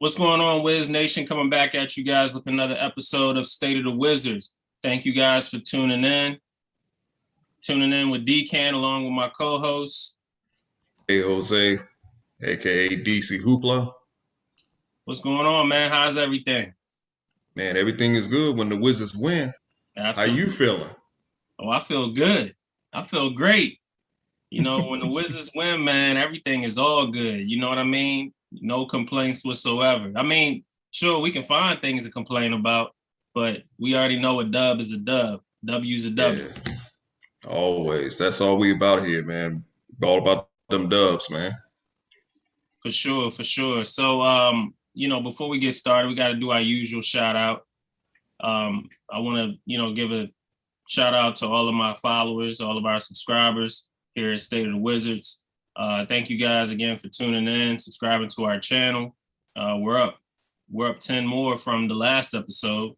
What's going on, Wiz Nation? Coming back at you guys with another episode of State of the Wizards. Thank you guys for tuning in. Tuning in with Decan along with my co-host. Hey Jose, aka DC Hoopla. What's going on, man? How's everything? Man, everything is good when the Wizards win. How Absolutely. you feeling? Oh, I feel good. I feel great. When the Wizards win, man, everything is all good. You know what I mean? No complaints whatsoever. I mean, sure, we can find things to complain about, but we already know a dub is a dub. W's a W. Yeah, always. That's all we about here, man. All about them dubs, man. For sure, for sure. So, before we get started, we got to do our usual shout out. I want to, give a shout out to all of my followers, all of our subscribers here at State of the Wizards. Thank you guys again for tuning in, subscribing to our channel. We're up 10 more from the last episode,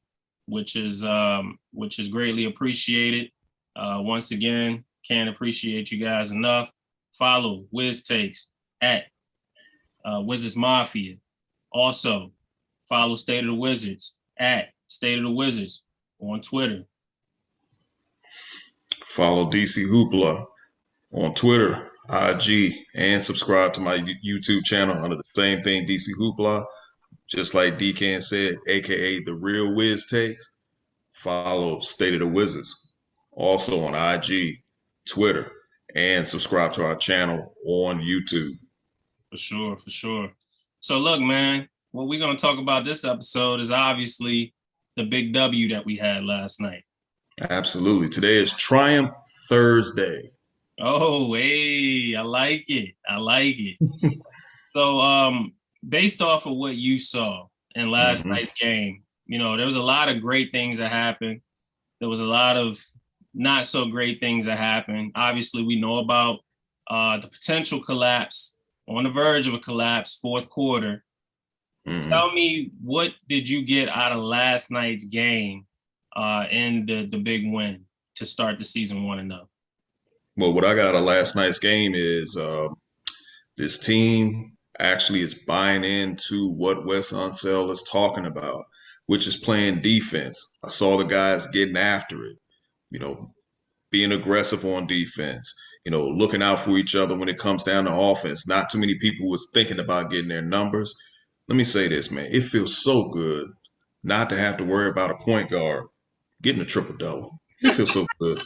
which is greatly appreciated. Once again, can't appreciate you guys enough. Follow Wiz Takes at Wizards Mafia. Also, follow State of the Wizards at State of the Wizards on Twitter. Follow DC Hoopla on Twitter, IG, and subscribe to my YouTube channel under the same thing, DC Hoopla. Just like Decan said, aka The Real Wiz Takes. Follow State of the Wizards also on IG, Twitter, and subscribe to our channel on YouTube. For sure, for sure. So look, man, what we're going to talk about this episode is obviously the big W that we had last night. Absolutely. Today is Triumph Thursday. Oh, hey, I like it. I like it. So, based off of what you saw in last night's game, there was a lot of great things that happened. There was a lot of not so great things that happened. Obviously, we know about the potential collapse, on the verge of a collapse, fourth quarter. Tell me, what did you get out of last night's game in the big win to start the season 1-0? Well, what I got out of last night's game is this team actually is buying into what Wes Unseld is talking about, which is playing defense. I saw the guys getting after it, being aggressive on defense, looking out for each other when it comes down to offense. Not too many people was thinking about getting their numbers. Let me say this, man. It feels so good not to have to worry about a point guard getting a triple double. It feels so good.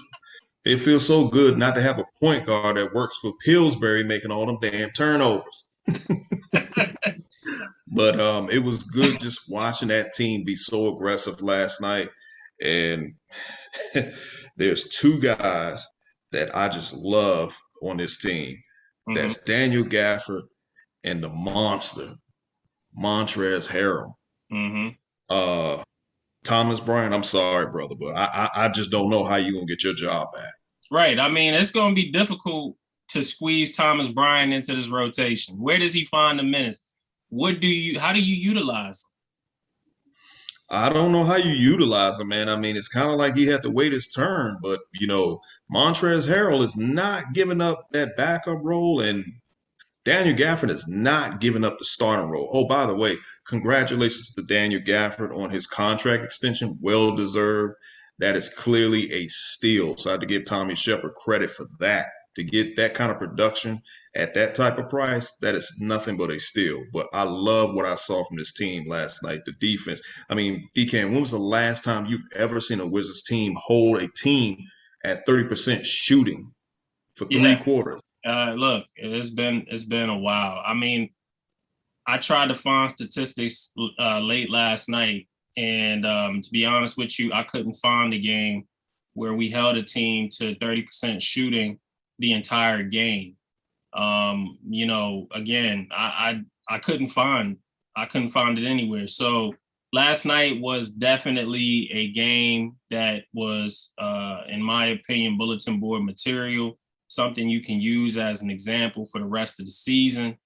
It feels so good not to have a point guard that works for Pillsbury making all them damn turnovers. But it was good just watching that team be so aggressive last night. And there's two guys that I just love on this team. That's Daniel Gafford and the monster, Montrezl Harrell. Thomas Bryant, I'm sorry, brother, but I just don't know how you're going to get your job back. Right. I mean, it's going to be difficult to squeeze Thomas Bryant into this rotation. Where does he find the minutes? How do you utilize him? I don't know how you utilize him, man. I mean, it's kind of like he had to wait his turn, but Montrezl Harrell is not giving up that backup role, and Daniel Gafford is not giving up the starting role. Oh, by the way, congratulations to Daniel Gafford on his contract extension. Well deserved. That is clearly a steal. So I had to give Tommy Shepard credit for that. To get that kind of production at that type of price, that is nothing but a steal. But I love what I saw from this team last night, the defense. I mean, DK, when was the last time you've ever seen a Wizards team hold a team at 30% shooting for three Yeah. quarters? Look, it's been a while. I mean, I tried to find statistics late last night, and to be honest with you, I couldn't find a game where we held a team to 30% shooting the entire game. Again, I couldn't find it anywhere. So last night was definitely a game that was, in my opinion, bulletin board material. Something you can use as an example for the rest of the season.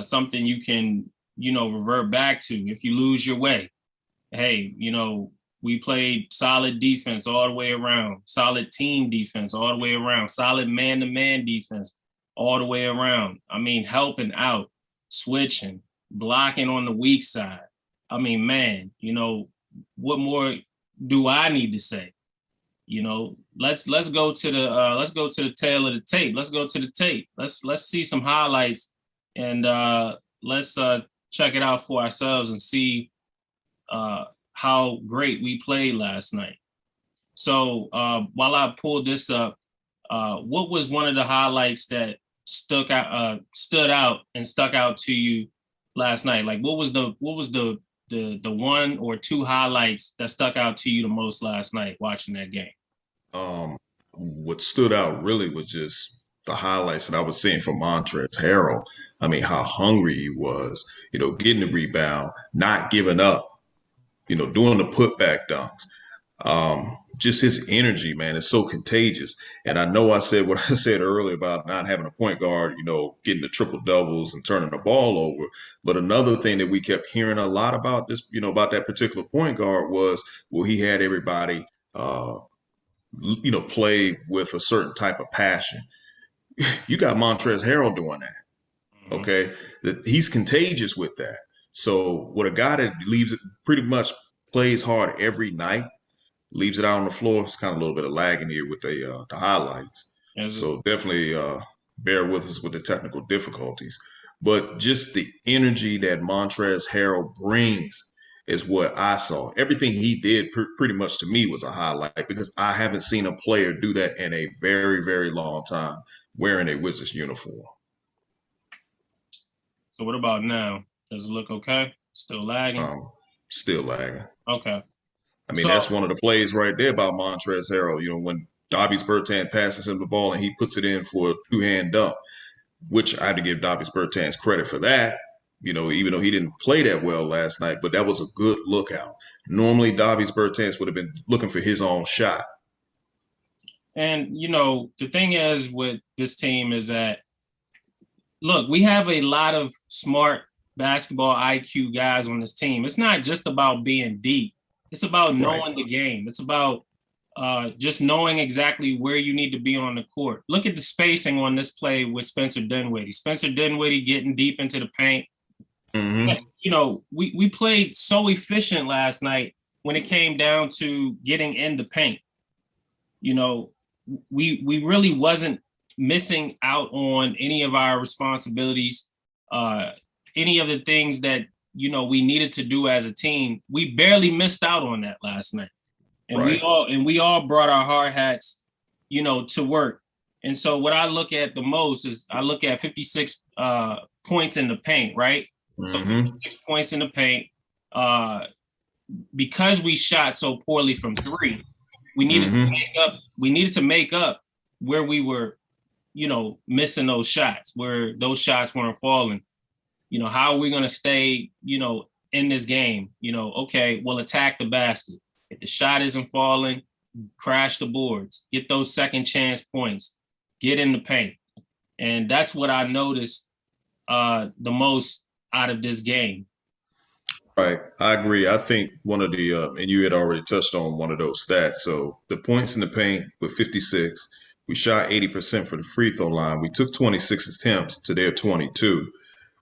Something you can, revert back to if you lose your way. Hey, we played solid defense all the way around, solid team defense all the way around, solid man-to-man defense all the way around. I mean, helping out, switching, blocking on the weak side. I mean, man, what more do I need to say? Let's go to the tail of the tape. Let's go to the tape. Let's see some highlights, and let's check it out for ourselves and see how great we played last night. So while I pulled this up, what was one of the highlights that stood out and stuck out to you last night? Like, what was the one or two highlights that stuck out to you the most last night watching that game? What stood out really was just the highlights that I was seeing from Montrezl Harrell. I mean, how hungry he was, getting the rebound, not giving up, doing the putback dunks. Just his energy, man, is so contagious. And I know I said what I said earlier about not having a point guard, getting the triple doubles and turning the ball over. But another thing that we kept hearing a lot about this, about that particular point guard was, well, he had everybody, play with a certain type of passion. You got Montrezl Harrell doing that. Mm-hmm. Okay. He's contagious with that. So what a guy that leaves it pretty much plays hard every night, leaves it out on the floor. It's kind of a little bit of lagging here with the highlights. So definitely bear with us with the technical difficulties. But just the energy that Montrezl Harrell brings is what I saw. Everything he did pretty much to me was a highlight, because I haven't seen a player do that in a very, very long time wearing a Wizards uniform. So what about now? Does it look okay? Still lagging? Still lagging. Okay. I mean, that's one of the plays right there about Montrezl Harrell. When Davis Bertans passes him the ball and he puts it in for a two-hand dunk, which I had to give Davis Bertans credit for that, even though he didn't play that well last night, but that was a good lookout. Normally, Davis Bertans would have been looking for his own shot. And, the thing is with this team is that, look, we have a lot of smart basketball IQ guys on this team. It's not just about being deep. It's about knowing the game. It's about just knowing exactly where you need to be on the court. Look at the spacing on this play with Spencer Dinwiddie. Spencer Dinwiddie getting deep into the paint. Mm-hmm. We played so efficient last night when it came down to getting in the paint. We really wasn't missing out on any of our responsibilities, any of the things that, we needed to do as a team. We barely missed out on that last night. And we all brought our hard hats, to work. And so what I look at the most is I look at 56 points in the paint, right? Mm-hmm. So 56 points in the paint. Because we shot so poorly from three, we needed to make up where we were, missing those shots, where those shots weren't falling. How are we going to stay, in this game? Okay, we'll attack the basket. If the shot isn't falling, crash the boards, get those second chance points, get in the paint. And that's what I noticed the most out of this game. Right. I agree. I think one of the, and you had already touched on one of those stats. So the points in the paint with 56, we shot 80% for the free throw line. We took 26 attempts to their 22.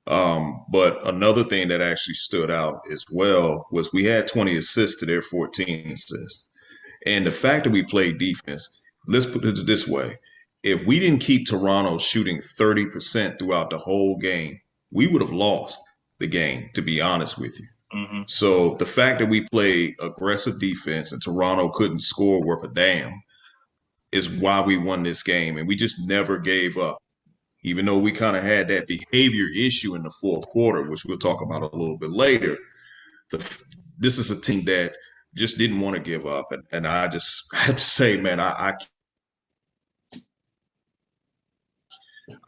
But another thing that actually stood out as well was we had 20 assists to their 14 assists. And the fact that we played defense, let's put it this way. If we didn't keep Toronto shooting 30% throughout the whole game, we would have lost the game, to be honest with you. Mm-hmm. So the fact that we played aggressive defense and Toronto couldn't score worth a damn is why we won this game. And we just never gave up. Even though we kind of had that behavior issue in the fourth quarter, which we'll talk about a little bit later, this is a team that just didn't want to give up. And I just had to say, man, I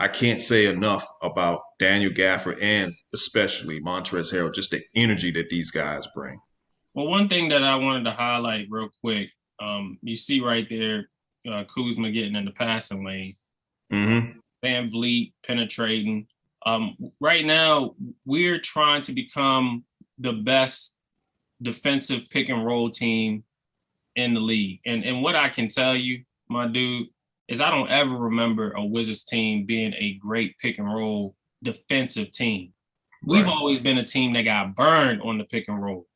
can't say enough about Daniel Gafford and especially Montrezl Harrell, just the energy that these guys bring. Well, one thing that I wanted to highlight real quick, you see right there, Kuzma getting in the passing lane. Mm-hmm. Van Vliet penetrating. Right now, we're trying to become the best defensive pick and roll team in the league. And what I can tell you, my dude, is I don't ever remember a Wizards team being a great pick and roll defensive team. we've Right. always been a team that got burned on the pick and roll,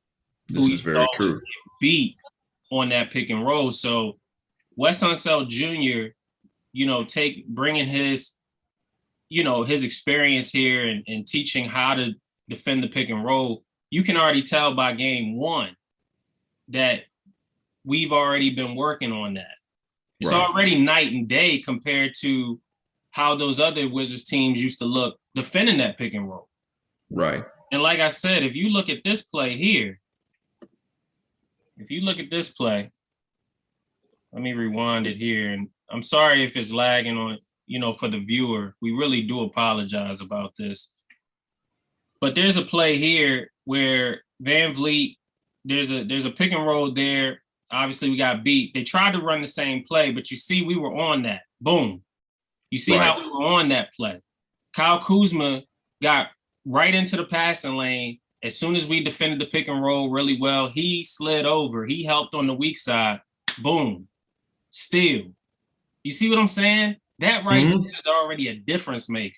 who This is used to very always true. get beat on that pick and roll. So Wes Unseld Jr., bringing his, his experience here and teaching how to defend the pick and roll, you can already tell by game one that we've already been working on that. It's Right. already night and day compared to how those other Wizards teams used to look defending that pick and roll. Right. And like I said, if you look at this play here, let me rewind it here. And I'm sorry if it's lagging on, for the viewer. We really do apologize about this. But there's a play here where Van Vliet, there's a pick and roll there. Obviously, we got beat. They tried to run the same play, but you see we were on that. Boom. You see Right. how we were on that play. Kyle Kuzma got right into the passing lane. As soon as we defended the pick and roll really well, he slid over. He helped on the weak side. Boom. Steal. You see what I'm saying? That right there is already a difference maker.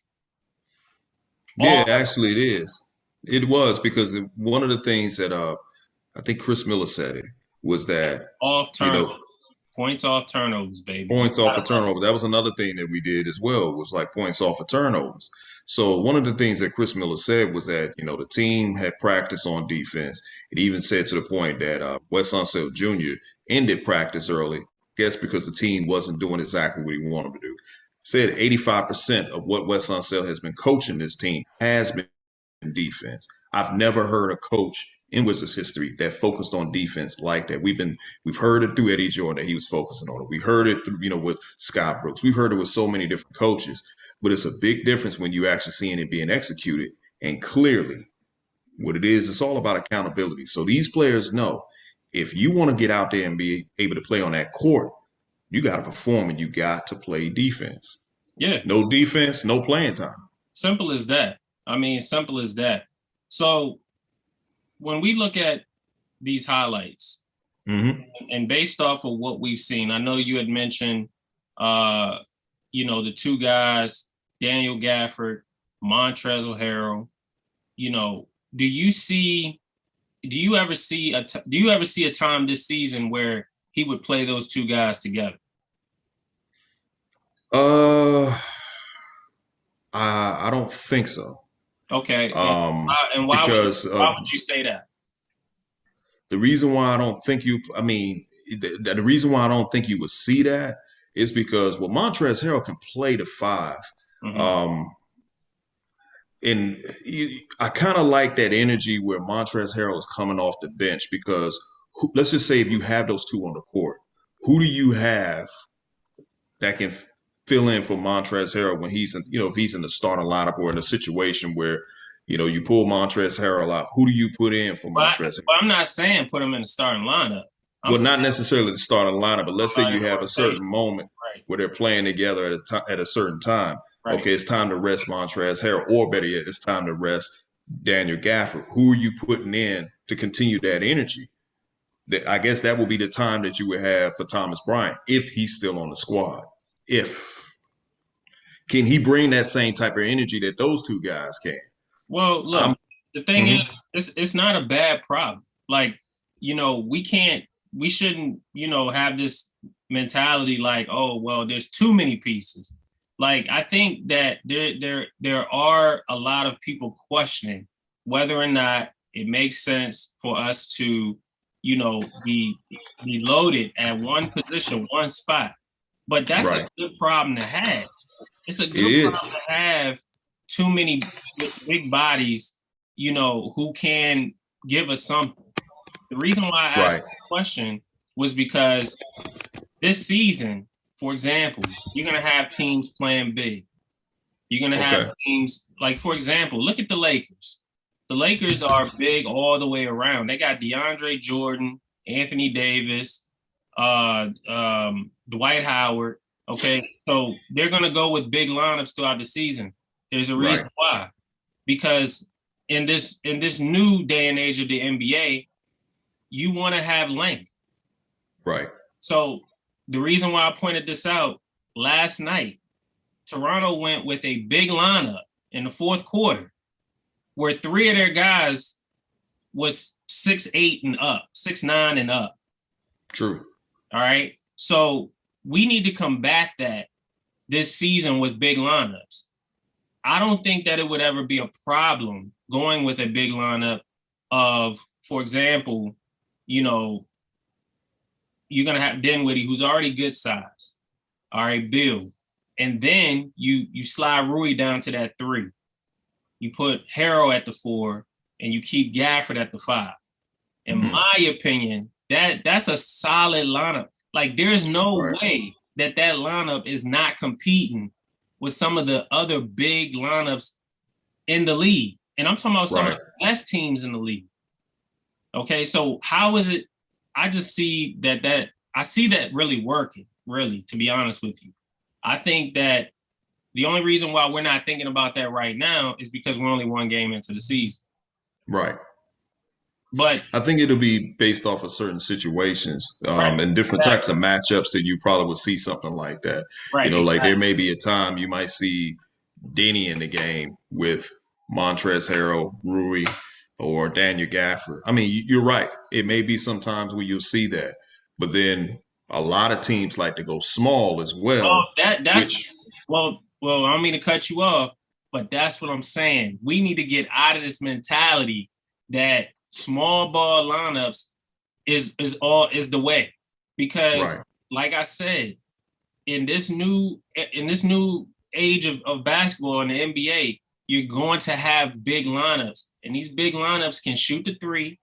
Yeah, actually it is. It was because one of the things that I think Chris Miller said it was that, Off you know, turnovers. Points off turnovers, baby. points off a turnover. That was another thing that we did as well, was like points off of turnovers. So one of the things that Chris Miller said was that, the team had practice on defense. It even said to the point that Wes Unseld Jr. ended practice early, I guess because the team wasn't doing exactly what he wanted to do. Said 85% of what Wes Unseld has been coaching this team has been defense. I've never heard a coach in Wizards history that focused on defense like that. We've heard it through Eddie Jordan that he was focusing on it. We heard it through, with Scott Brooks. We've heard it with so many different coaches, but it's a big difference when you actually seeing it being executed. And clearly, what it is, it's all about accountability. So these players know if you want to get out there and be able to play on that court, you got to perform and you got to play defense. Yeah. No defense, no playing time. Simple as that. I mean, simple as that. So when we look at these highlights, and based off of what we've seen, I know you had mentioned, the two guys, Daniel Gafford, Montrezl Harrell. Do you ever see a time this season where he would play those two guys together? I don't think so. Okay. And why Because would you say that? the reason why I don't think the reason why I don't think you would see that is because, well, Montrezl Harrell can play the 5. And I kind of like that energy where Montrezl Harrell is coming off the bench because let's just say if you have those two on the court, who do you have that can fill in for Montrezl Harrell when he's in, if he's in the starting lineup or in a situation where, you pull Montrezl Harrell out, who do you put in for Montrezl Harrell? But I'm not saying put him in the starting lineup. Well, not necessarily the starting lineup, but let's say you have a certain moment where they're playing together at a certain time. Right. Okay, it's time to rest Montrezl Harrell, or better yet, it's time to rest Daniel Gafford. Who are you putting in to continue that energy? I guess that will be the time that you would have for Thomas Bryant if he's still on the squad. Can he bring that same type of energy that those two guys can? Well, look, the thing is, it's not a bad problem. Like, we shouldn't, have this mentality like, oh, well, there's too many pieces. Like, I think that there are a lot of questioning whether or not it makes sense for us to, be loaded at one position, one spot. But that's a good problem to have. It's a good problem to have too many big bodies, who can give us something. The reason why I asked the question was because this season, for example, you're going to have teams playing big. You're going to have teams like, for example, look at the Lakers. The Lakers are big all the way around. They got DeAndre Jordan, Anthony Davis, Dwight Howard. Okay, so they're going to go with big lineups throughout the season. There's a reason why. Because in this new day and age of the NBA, you want to have length. Right. So the reason why I pointed this out last night, Toronto went with a big lineup in the fourth quarter. where 3 of their guys was 6'8" and up, 6'9" and up. True. All right. So we need to combat that this season with big lineups. I don't think that it would ever be a problem going with a big lineup of, for example, you know, you're gonna have Dinwiddie, who's already good size. All right, Bill. And then you slide Rui down to that 3. You put Harrell at the 4, and you keep Gafford at the 5. In my opinion, that's a solid lineup. Like, there's no way that lineup is not competing with some of the other big lineups in the league. And I'm talking about some of the best teams in the league. Okay, so how is it? I just see I see that really working, really, to be honest with you. I think that the only reason why we're not thinking about that right now is because we're only 1 game into the season. Right. But I think it'll be based off of certain situations and different types of matchups that you probably would see something like that. Right. Like there may be a time you might see Denny in the game with Montrezl Harrell, Rui, or Daniel Gafford. I mean, you're right. It may be sometimes where you'll see that. But then a lot of teams like to go small as well. Well, I don't mean to cut you off, but that's what I'm saying. We need to get out of this mentality that small ball lineups is the way, because like I said, in this new age of basketball in the NBA, you're going to have big lineups, and these big lineups can shoot the 3.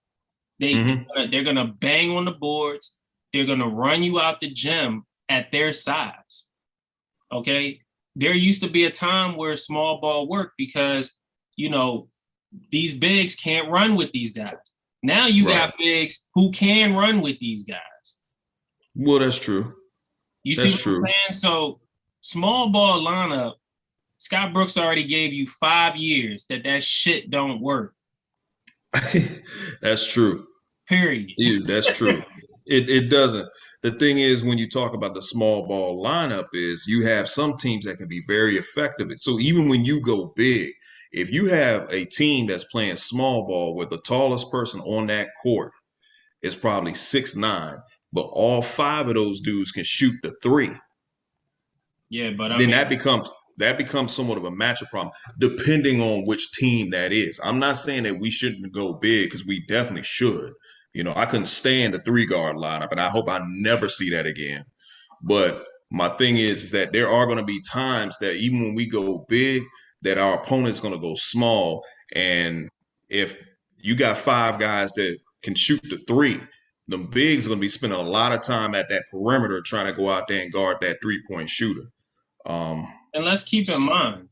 They're gonna bang on the boards. They're gonna run you out the gym at their size. Okay, there used to be a time where small ball worked because these bigs can't run with these guys. Now you got bigs who can run with these guys. Well, that's true. You see what I'm saying? So small ball lineup, Scott Brooks already gave you 5 years that shit don't work. That's true. Period. Yeah, that's true. It doesn't. The thing is, when you talk about the small ball lineup, is you have some teams that can be very effective. So even when you go big, if you have a team that's playing small ball where the tallest person on that court is probably 6'9", but all 5 of those dudes can shoot the 3. Yeah, but then that becomes somewhat of a matchup problem, depending on which team that is. I'm not saying that we shouldn't go big, because we definitely should. I couldn't stand the 3-guard lineup, and I hope I never see that again. But my thing is that there are going to be times that even when we go big, that our opponent's going to go small. And if you got 5 guys that can shoot the 3, the bigs are going to be spending a lot of time at that perimeter trying to go out there and guard that 3-point shooter. And let's keep in mind,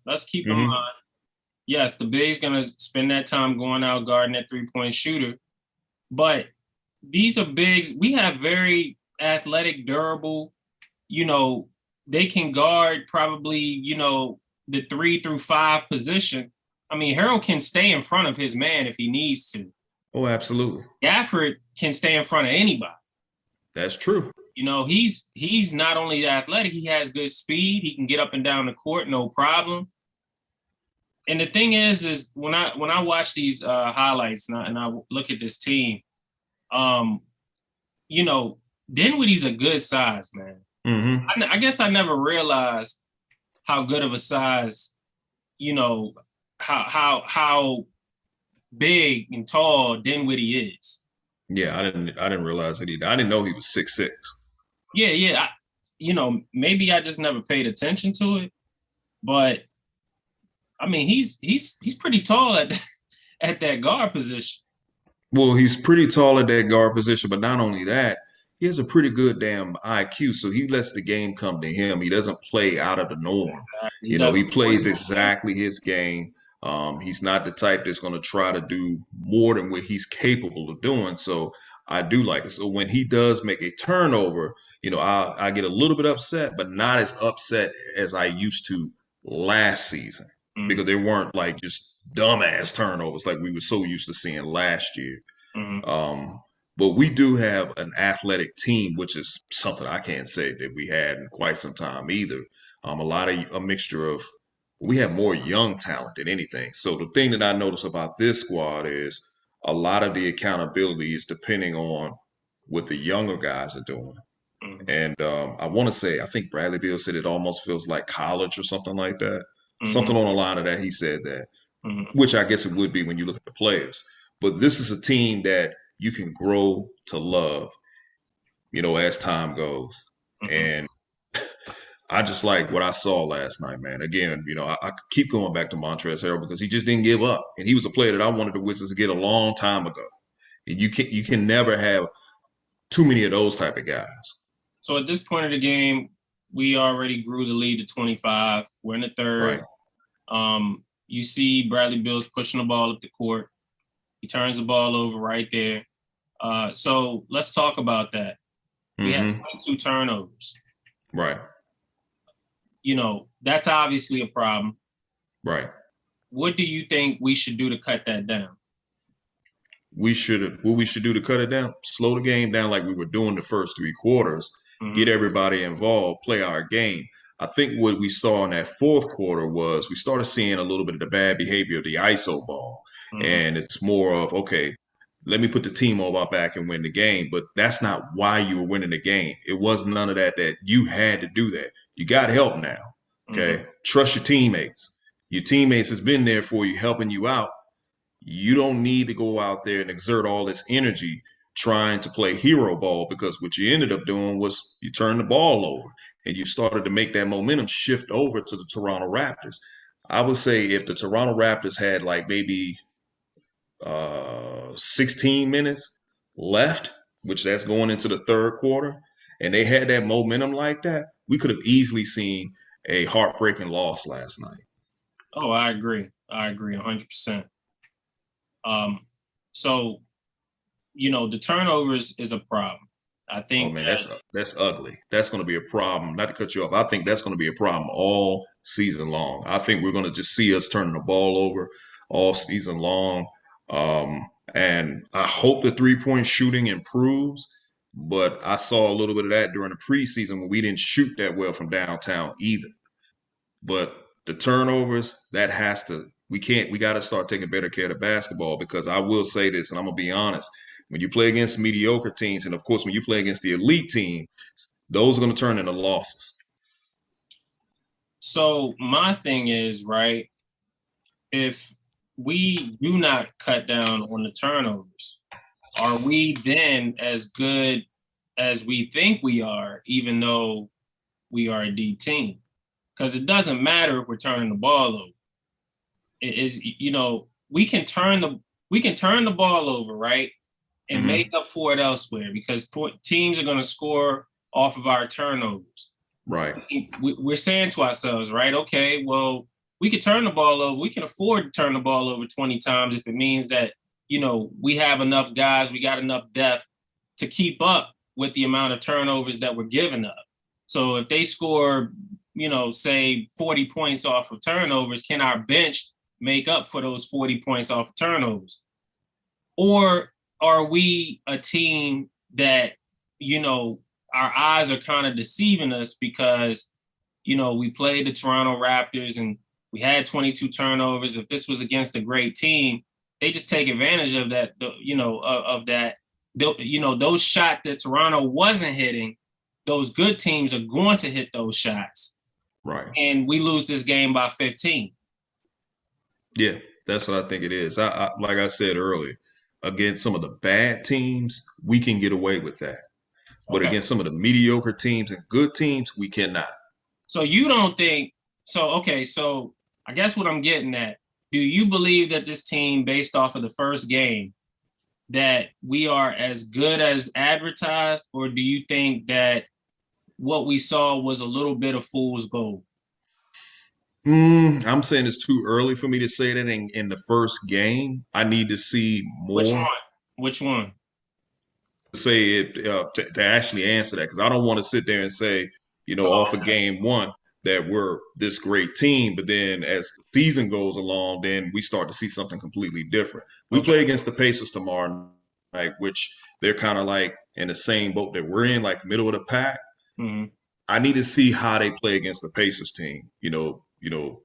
yes, the big's going to spend that time going out guarding that 3-point shooter. But these are bigs. We have very athletic, durable, they can guard probably, the 3 through 5 position. I mean, Harrell can stay in front of his man if he needs to. Oh, absolutely. Gafford can stay in front of anybody. That's true. He's not only athletic, he has good speed. He can get up and down the court, no problem. And the thing is when I watch these highlights and I look at this team, Dinwiddie's a good size, man. Mm-hmm. I guess I never realized how good of a size, how big and tall Dinwiddie is. Yeah, I didn't realize it either. I didn't know he was 6'6". Yeah. Maybe I just never paid attention to it, but I mean, he's pretty tall at that guard position. Well, he's pretty tall at that guard position, but not only that, he has a pretty good damn IQ, so he lets the game come to him. He doesn't play out of the norm. He plays exactly his game. He's not the type that's going to try to do more than what he's capable of doing. So I do like it. So when he does make a turnover, I get a little bit upset, but not as upset as I used to last season, because they weren't like just dumbass turnovers like we were so used to seeing last year. But we do have an athletic team, which is something I can't say that we had in quite some time either. A mixture of We have more young talent than anything. So the thing that I notice about this squad is a lot of the accountability is depending on what the younger guys are doing. Mm-hmm. And I want to say, I think Bradley Beal said it almost feels like college or something like that. Mm-hmm. Something on the line of that. He said that, Mm-hmm. which I guess it would be when you look at the players. But this is a team that you can grow to love, as time goes. Mm-hmm. And I just like what I saw last night, man. Again, I keep going back to Montrezl Harrell because he just didn't give up, and he was a player that I wanted the Wizards to get a long time ago. And you can never have too many of those type of guys. So at this point of the game, we already grew the lead to 25. We're in the third. Right. You see Bradley Beal's pushing the ball up the court. He turns the ball over right there. So let's talk about that. We had Mm-hmm. 22 turnovers. Right. That's obviously a problem. Right. What do you think we should do to cut that down? What we should do to cut it down, slow the game down like we were doing the first 3 quarters, Mm-hmm. get everybody involved, play our game. I think what we saw in that fourth quarter was we started seeing a little bit of the bad behavior of the ISO ball. Mm-hmm. And it's more of, okay, let me put the team on my back and win the game. But that's not why you were winning the game. It was none of that you had to do that. You got help now. Mm-hmm. Okay. Trust your teammates. Your teammates has been there for you, helping you out. You don't need to go out there and exert all this energy trying to play hero ball, because what you ended up doing was you turned the ball over and you started to make that momentum shift over to the Toronto Raptors. I would say if the Toronto Raptors had like maybe 16 minutes left, which that's going into the third quarter, and they had that momentum like that, we could have easily seen a heartbreaking loss last night. Oh, I agree. 100%. So, the turnovers is a problem. I Oh think man, that, that's ugly. That's going to be a problem. Not to cut you off, I think that's going to be a problem all season long. I think we're going to just see us turning the ball over all season long. And I hope the 3-point shooting improves, but I saw a little bit of that during the preseason when we didn't shoot that well from downtown either. But the turnovers, that has to, we got to start taking better care of the basketball, because I will say this, and I'm going to be honest. When you play against mediocre teams, and of course, when you play against the elite team, those are going to turn into losses. so my thing is, right, if we do not cut down on the turnovers, are we then as good as we think we are, even though we are a D team? Because it doesn't matter if we're turning the ball over. It is, we can turn the ball over, right, and Mm-hmm. make up for it elsewhere, because teams are going to score off of our turnovers. Right. We're saying to ourselves, right, okay, well, we can turn the ball over. We can afford to turn the ball over 20 times if it means that, we have enough guys, we got enough depth to keep up with the amount of turnovers that we're giving up. So if they score, say 40 points off of turnovers, can our bench make up for those 40 points off of turnovers? Or are we a team that, our eyes are kind of deceiving us because, we played the Toronto Raptors and we had 22 turnovers. If this was against a great team, they just take advantage of that, of that. Those shots that Toronto wasn't hitting, those good teams are going to hit those shots. Right. And we lose this game by 15. Yeah, that's what I think it is. Like I said earlier, against some of the bad teams, we can get away with that. But Okay. against some of the mediocre teams and good teams, we cannot. So you don't think so? Okay, so I guess what I'm getting at, do you believe that this team, based off of the first game, that we are as good as advertised, or do you think that what we saw was a little bit of fool's gold? I'm saying it's too early for me to say that in the first game. I need to see Which one? more Which one? to say it to actually answer that, because I don't want to sit there and say, Oh, off of game one that we're this great team, but then as the season goes along, then we start to see something completely different. We okay. play against the Pacers tomorrow night, which they're kind of like in the same boat that we're in, like middle of the pack. Mm-hmm. I need to see how they play against the Pacers team.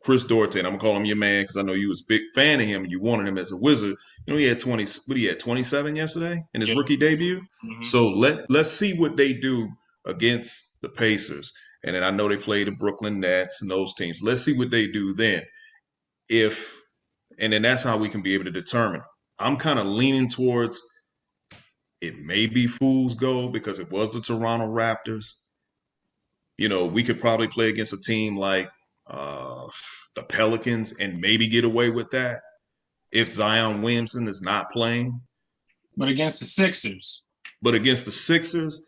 Chris Duarte, and I'm gonna call him your man because I know you was a big fan of him and you wanted him as a Wizard. He had 20, what he had 27 yesterday in his Yeah. rookie debut. Hmm. So let's see what they do against the Pacers. And then I know they play the Brooklyn Nets and those teams. Let's see what they do then. If and then that's how we can be able to determine. I'm kind of leaning towards it may be fool's gold because it was the Toronto Raptors. We could probably play against a team like uh, the Pelicans and maybe get away with that if Zion Williamson is not playing. But against the Sixers, But against the Sixers,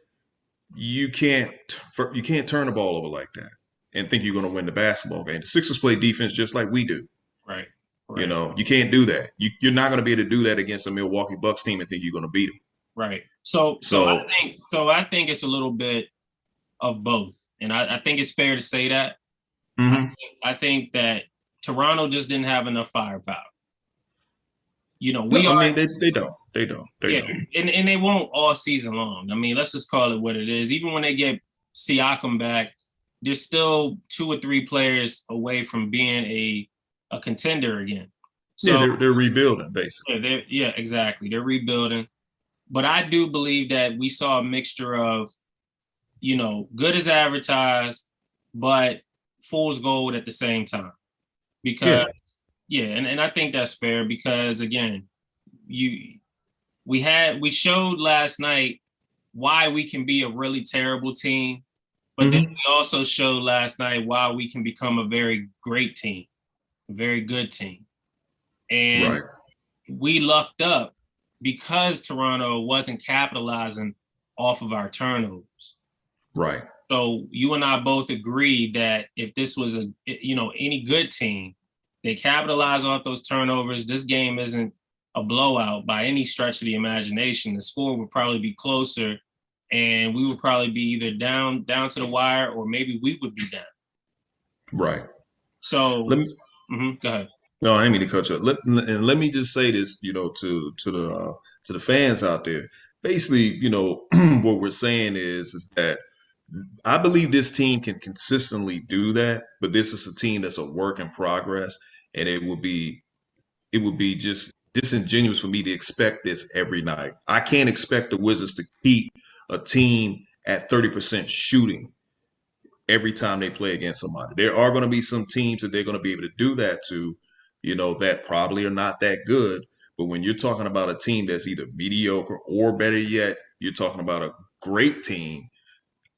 you can't turn the ball over like that and think you're going to win the basketball game. The Sixers play defense just like we do. right, right, You can't do that. You're not going to be able to do that against a Milwaukee Bucks team and think you're going to beat them. right. So So, I think it's a little bit of both, and I think it's fair to say that. mhm. I think that Toronto just didn't have enough firepower. No, We I are, mean they don't. and they won't all season long. I mean, let's just call it what it is. Even when they get Siakam back, they're still 2 or 3 players away from being a contender again. Yeah, So they're rebuilding basically. yeah, exactly. They're rebuilding, but I do believe that we saw a mixture of good as advertised, but fool's gold at the same time. Because Yeah, yeah, and I think that's fair because again, we showed last night why we can be a really terrible team, but then hmm we also showed last night why we can become a very great team, a very good team. And right, we lucked up because Toronto wasn't capitalizing off of our turnovers. right, So you and I both agree that if this was any good team, they capitalize off those turnovers. This game isn't a blowout by any stretch of the imagination. The score would probably be closer, and we would probably be either down to the wire, or maybe we would be down. right. So, Let me. go ahead. No, I didn't mean to cut you. And let me just say this, to the fans out there. Basically, what we're saying is that I believe this team can consistently do that, but this is a team that's a work in progress, and it would be just disingenuous for me to expect this every night. I can't expect the Wizards to keep a team at 30% shooting every time they play against somebody. There are going to be some teams that they're going to be able to do that to, that probably are not that good. But when you're talking about a team that's either mediocre or better yet, you're talking about a great team,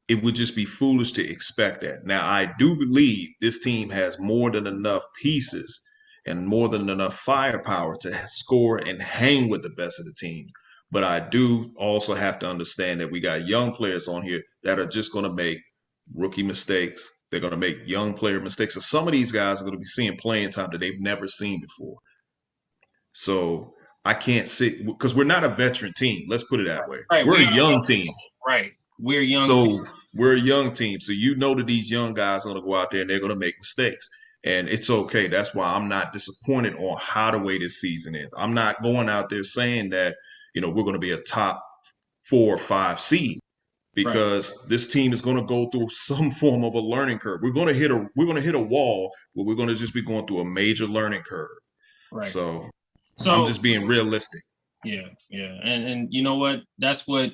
it would just be foolish to expect that. Now, I do believe this team has more than enough pieces and more than enough firepower to score and hang with the best of the teams. But I do also have to understand that we got young players on here that are just going to make rookie mistakes. They're going to make young player mistakes. So some of these guys are going to be seeing playing time that they've never seen before. So I can't sit because we're not a veteran team. Let's put it that way. Right, We're we a are young young team. people. Right, we're young. So we're a young team. So that these young guys are going to go out there and they're going to make mistakes. And it's okay. That's why I'm not disappointed on how the way this season is. I'm not going out there saying that, we're going to be a top 4 or 5 seed Right, because this team is going to go through some form of a learning curve. We're going to hit a wall where we're going to just be going through a major learning curve. right. So I'm So just being realistic. yeah, yeah, and you know what? That's what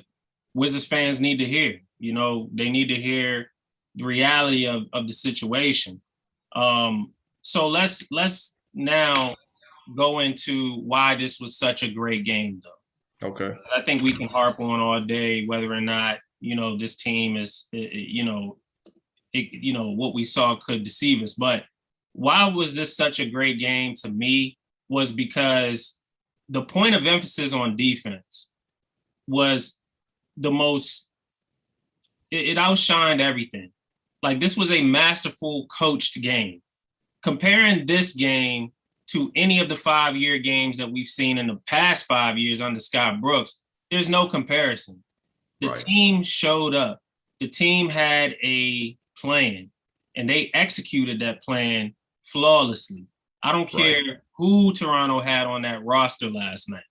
Wizards fans need to hear. They need to hear the reality of the situation. So let's now go into why this was such a great game, though. Okay. I think we can harp on all day whether or not this team is what we saw could deceive us. But why was this such a great game to me was because the point of emphasis on defense was the most, it outshined everything. Like this was a masterful coached game. Comparing this game to any of the 5-year games that we've seen in the past 5 years under Scott Brooks, there's no comparison. The Right. team showed up. The team had a plan, and they executed that plan flawlessly. I don't care Right. who Toronto had on that roster last night.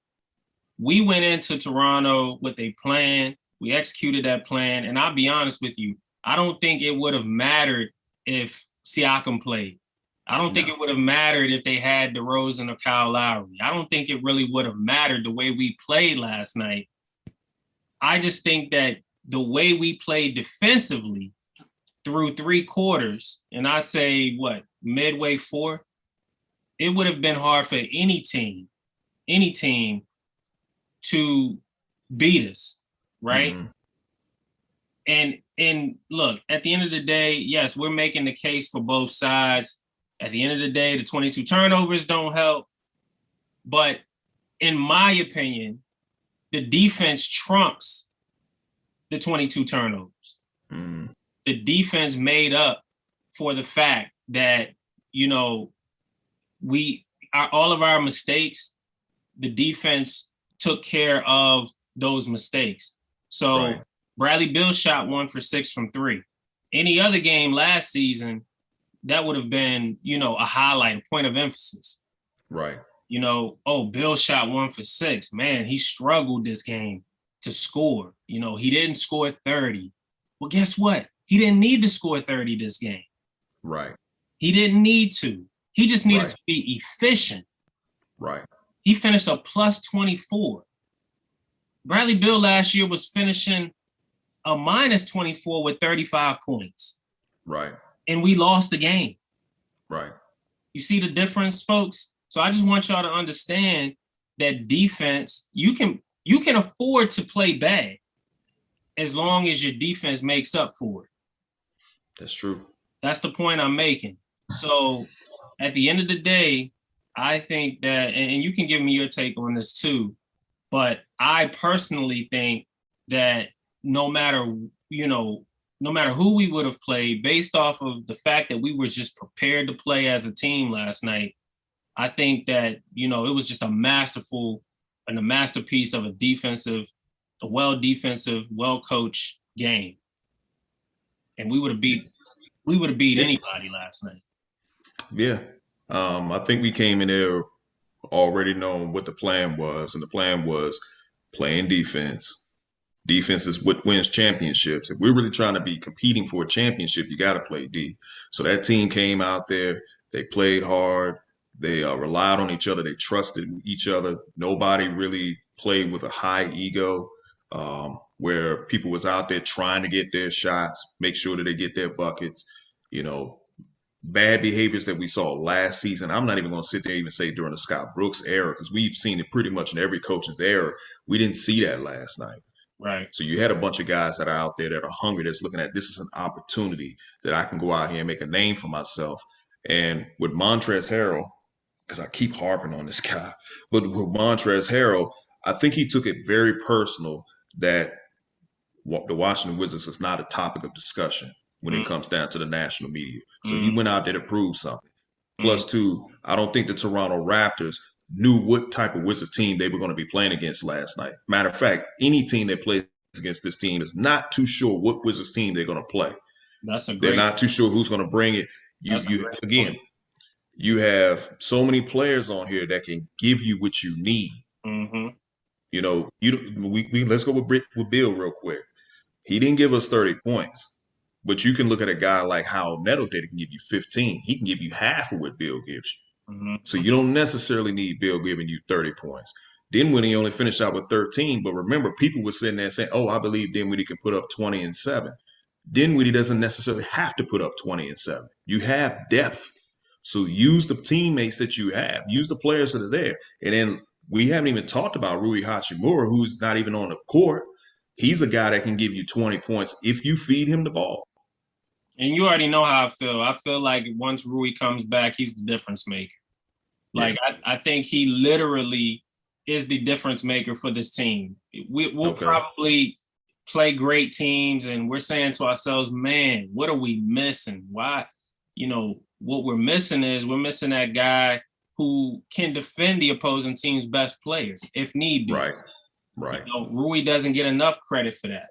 We went into Toronto with a plan. We executed that plan. And I'll be honest with you, I don't think it would have mattered if Siakam played. I don't think No. it would have mattered if they had DeRozan or Kyle Lowry. I don't think it really would have mattered the way we played last night. I just think that the way we played defensively through 3 quarters, and I say what, midway fourth, it would have been hard for any team to beat us, right? Mm-hmm. And look, at the end of the day, yes, we're making the case for both sides. At the end of the day, the 22 turnovers don't help. But in my opinion, the defense trumps the 22 turnovers. Mm-hmm. The defense made up for the fact that, you know, all of our mistakes, the defense took care of those mistakes. So Right. Bradley Beal shot 1 for 6 from 3. Any other game last season, that would have been, you know, a highlight, a point of emphasis. Right. You know, oh, Bill shot 1 for 6. Man, he struggled this game to score. You know, he didn't score 30. Well, guess what? He didn't need to score 30 this game. Right. He didn't need to. He just needed Right. to be efficient. Right. He finished a plus 24. Bradley Beal last year was finishing a minus 24 with 35 points. Right. And we lost the game. Right. You see the difference, folks? So I just want y'all to understand that defense, you can afford to play bad as long as your defense makes up for it. That's true. That's the point I'm making. So at the end of the day, I think that, and you can give me your take on this too, but I personally think that no matter who we would have played, based off of the fact that we were just prepared to play as a team last night, I think that, you know, it was just a masterful and a masterpiece of a well-coached game. And we would have beat anybody last night. Yeah. I think we came in there already knowing what the plan was, and the plan was playing defense. Defense is what wins championships. If we're really trying to be competing for a championship, you got to play D. So that team came out there. They played hard. They relied on each other. They trusted each other. Nobody really played with a high ego, where people was out there trying to get their shots, make sure that they get their buckets. You know, bad behaviors that we saw last season. I'm not even going to sit there and even say during the Scott Brooks era, because we've seen it pretty much in every coach's era. We didn't see that last night. Right. So you had a bunch of guys that are out there that are hungry, that's looking at this as an opportunity that I can go out here and make a name for myself. And with Montrezl Harrell, because I keep harping on this guy, but with Montrezl Harrell, I think he took it very personal that the Washington Wizards is not a topic of discussion when it comes down to the national media. So he went out there to prove something. Plus, two, I don't think the Toronto Raptors knew what type of Wizards team they were going to be playing against last night. Matter of fact, any team that plays against this team is not too sure what Wizards team they're going to play. They're not too sure who's going to bring it. You have so many players on here that can give you what you need. Mm-hmm. You know, let's go with Bill real quick. He didn't give us 30 points. But you can look at a guy like Howard Neto that can give you 15. He can give you half of what Bill gives you. Mm-hmm. So you don't necessarily need Bill giving you 30 points. Dinwiddie only finished out with 13. But remember, people were sitting there saying, oh, I believe Dinwiddie can put up 20 and 7. Dinwiddie doesn't necessarily have to put up 20 and 7. You have depth. So use the teammates that you have. Use the players that are there. And then we haven't even talked about Rui Hachimura, who's not even on the court. He's a guy that can give you 20 points if you feed him the ball. And you already know how I feel. I feel like once Rui comes back, he's the difference maker. Like, I think he literally is the difference maker for this team. We'll probably play great teams, and we're saying to ourselves, man, what are we missing? Why? You know, what we're missing is we're missing that guy who can defend the opposing team's best players if need be. Right. You know, Rui doesn't get enough credit for that.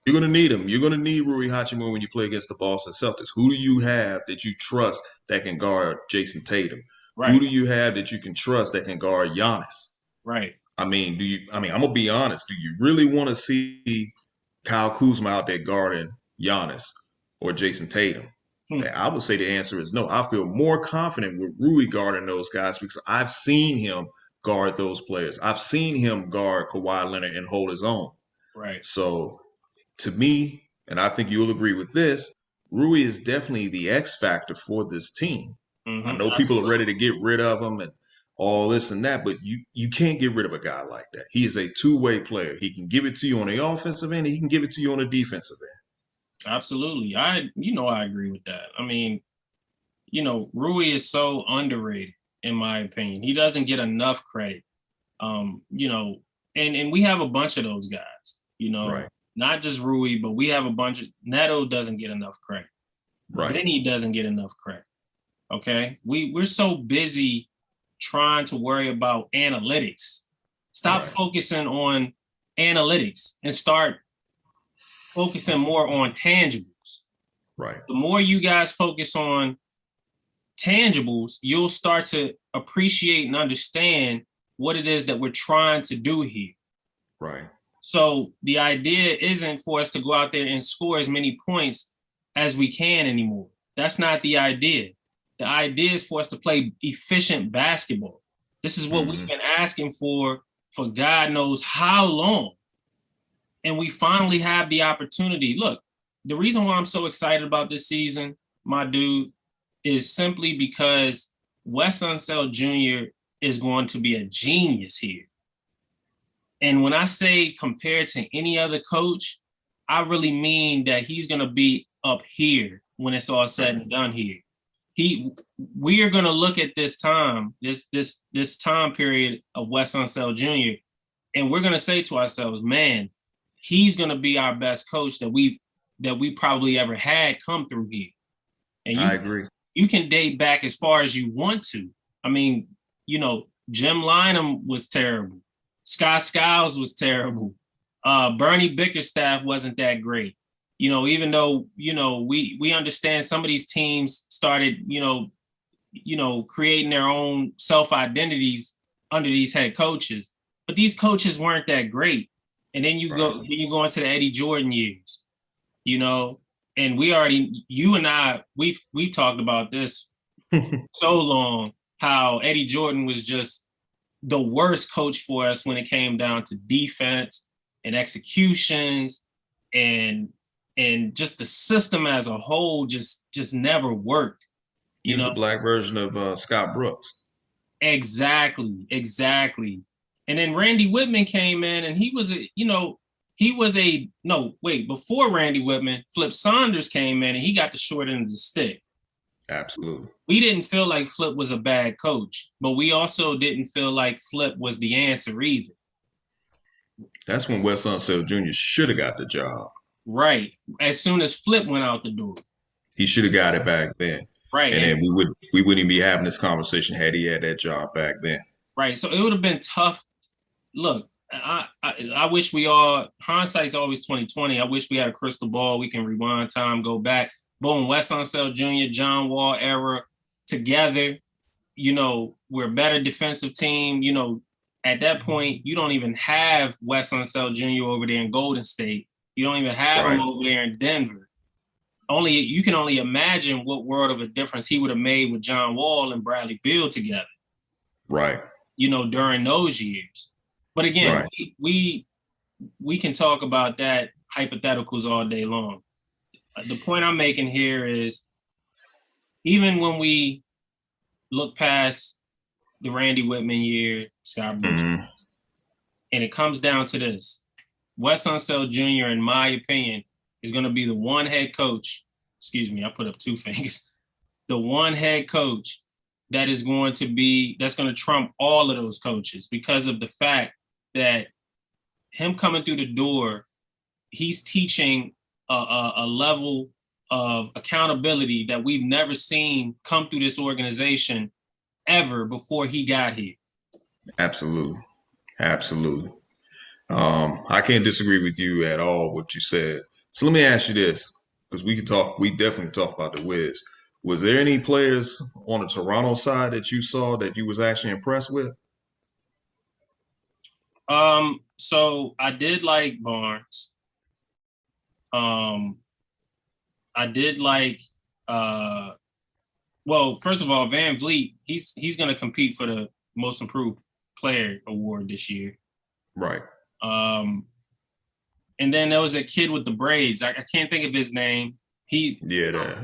You're going to need him. You're going to need Rui Hachimura when you play against the Boston Celtics. Who do you have that you trust that can guard Jason Tatum? Right. Who do you have that you can trust that can guard Giannis? Right. I'm going to be honest. Do you really want to see Kyle Kuzma out there guarding Giannis or Jason Tatum? I would say the answer is no. I feel more confident with Rui guarding those guys because I've seen him guard those players. I've seen him guard Kawhi Leonard and hold his own. Right. So to me, and I think you'll agree with this, Rui is definitely the X factor for this team. I know people are ready Absolutely. to get rid of him and all this and that, but you can't get rid of a guy like that. He is a two-way player. He can give it to you on the offensive end, he can give it to you on the defensive end. Absolutely. I agree with that. I mean, Rui is so underrated in my opinion. He doesn't get enough credit. And we have a bunch of those guys, Right, not just Rui, but we have a bunch of Neto doesn't get enough credit. right, Vinny doesn't get enough credit. Okay. We're so busy trying to worry about analytics. Stop right, focusing on analytics and start focusing more on tangibles. right, The more you guys focus on tangibles, you'll start to appreciate and understand what it is that we're trying to do here. right. So the idea isn't for us to go out there and score as many points as we can anymore. That's not the idea. The idea is for us to play efficient basketball. This is what we've Hmm. been asking for God knows how long. And we finally have the opportunity. Look, the reason why I'm so excited about this season, my dude, is simply because Wes Unseld Jr. is going to be a genius here. And when I say compared to any other coach, I really mean that he's going to be up here when it's all said and done here. We are going to look at this time period of Wes Unseld Jr. and we're going to say to ourselves, man, he's going to be our best coach that we probably ever had come through here. And I agree. you can date back as far as you want to. I mean, Jim Lynam was terrible. Scott Skiles was terrible. Bernie Bickerstaff wasn't that great. Even though, we understand some of these teams started, creating their own self-identities under these head coaches. But these coaches weren't that great. And then you Right. go into the Eddie Jordan years, and you and I, we've talked about this so long, how Eddie Jordan was just the worst coach for us when it came down to defense and executions and just the system as a whole just never worked, He you was know? a black version of Scott Brooks. Exactly. And then Randy Whitman came in and before Randy Whitman, Flip Saunders came in and he got the short end of the stick. Absolutely. We didn't feel like Flip was a bad coach, but we also didn't feel like Flip was the answer either. That's when Wes Unseld Jr. should have got the job. Right. As soon as Flip went out the door. He should have got it back then. Right. And And then we wouldn't even be having this conversation had he had that job back then. right. So it would have been tough. Look, I wish hindsight's always 2020. I wish we had a crystal ball. We can rewind time, go back. Boom, Wes Unseld Jr., John Wall era together. We're a better defensive team. At that point, you don't even have Wes Unseld Jr. over there in Golden State. You don't even have him Right. over there in Denver. You can only imagine what world of a difference he would have made with John Wall and Bradley Beal together. Right. During those years. But again, Right. we can talk about that hypotheticals all day long. The point I'm making here is even when we look past the Randy Whitman year, Scott Brooks, Mm-hmm. and it comes down to this. Wes Unseld Jr., in my opinion, is going to be the one head coach. Excuse me, I put up two fingers. The one head coach that's going to trump all of those coaches because of the fact that him coming through the door, he's teaching a level of accountability that we've never seen come through this organization ever before he got here. Absolutely. Absolutely. I can't disagree with you at all what you said. So let me ask you this, because we definitely talk about the Wiz. Was there any players on the Toronto side that you saw that you was actually impressed with? So I did like Barnes. I did like well, first of all, Van Vliet, he's going to compete for the Most Improved Player award this year. Right. Um, and then there was a kid with the braids. I can't think of his name.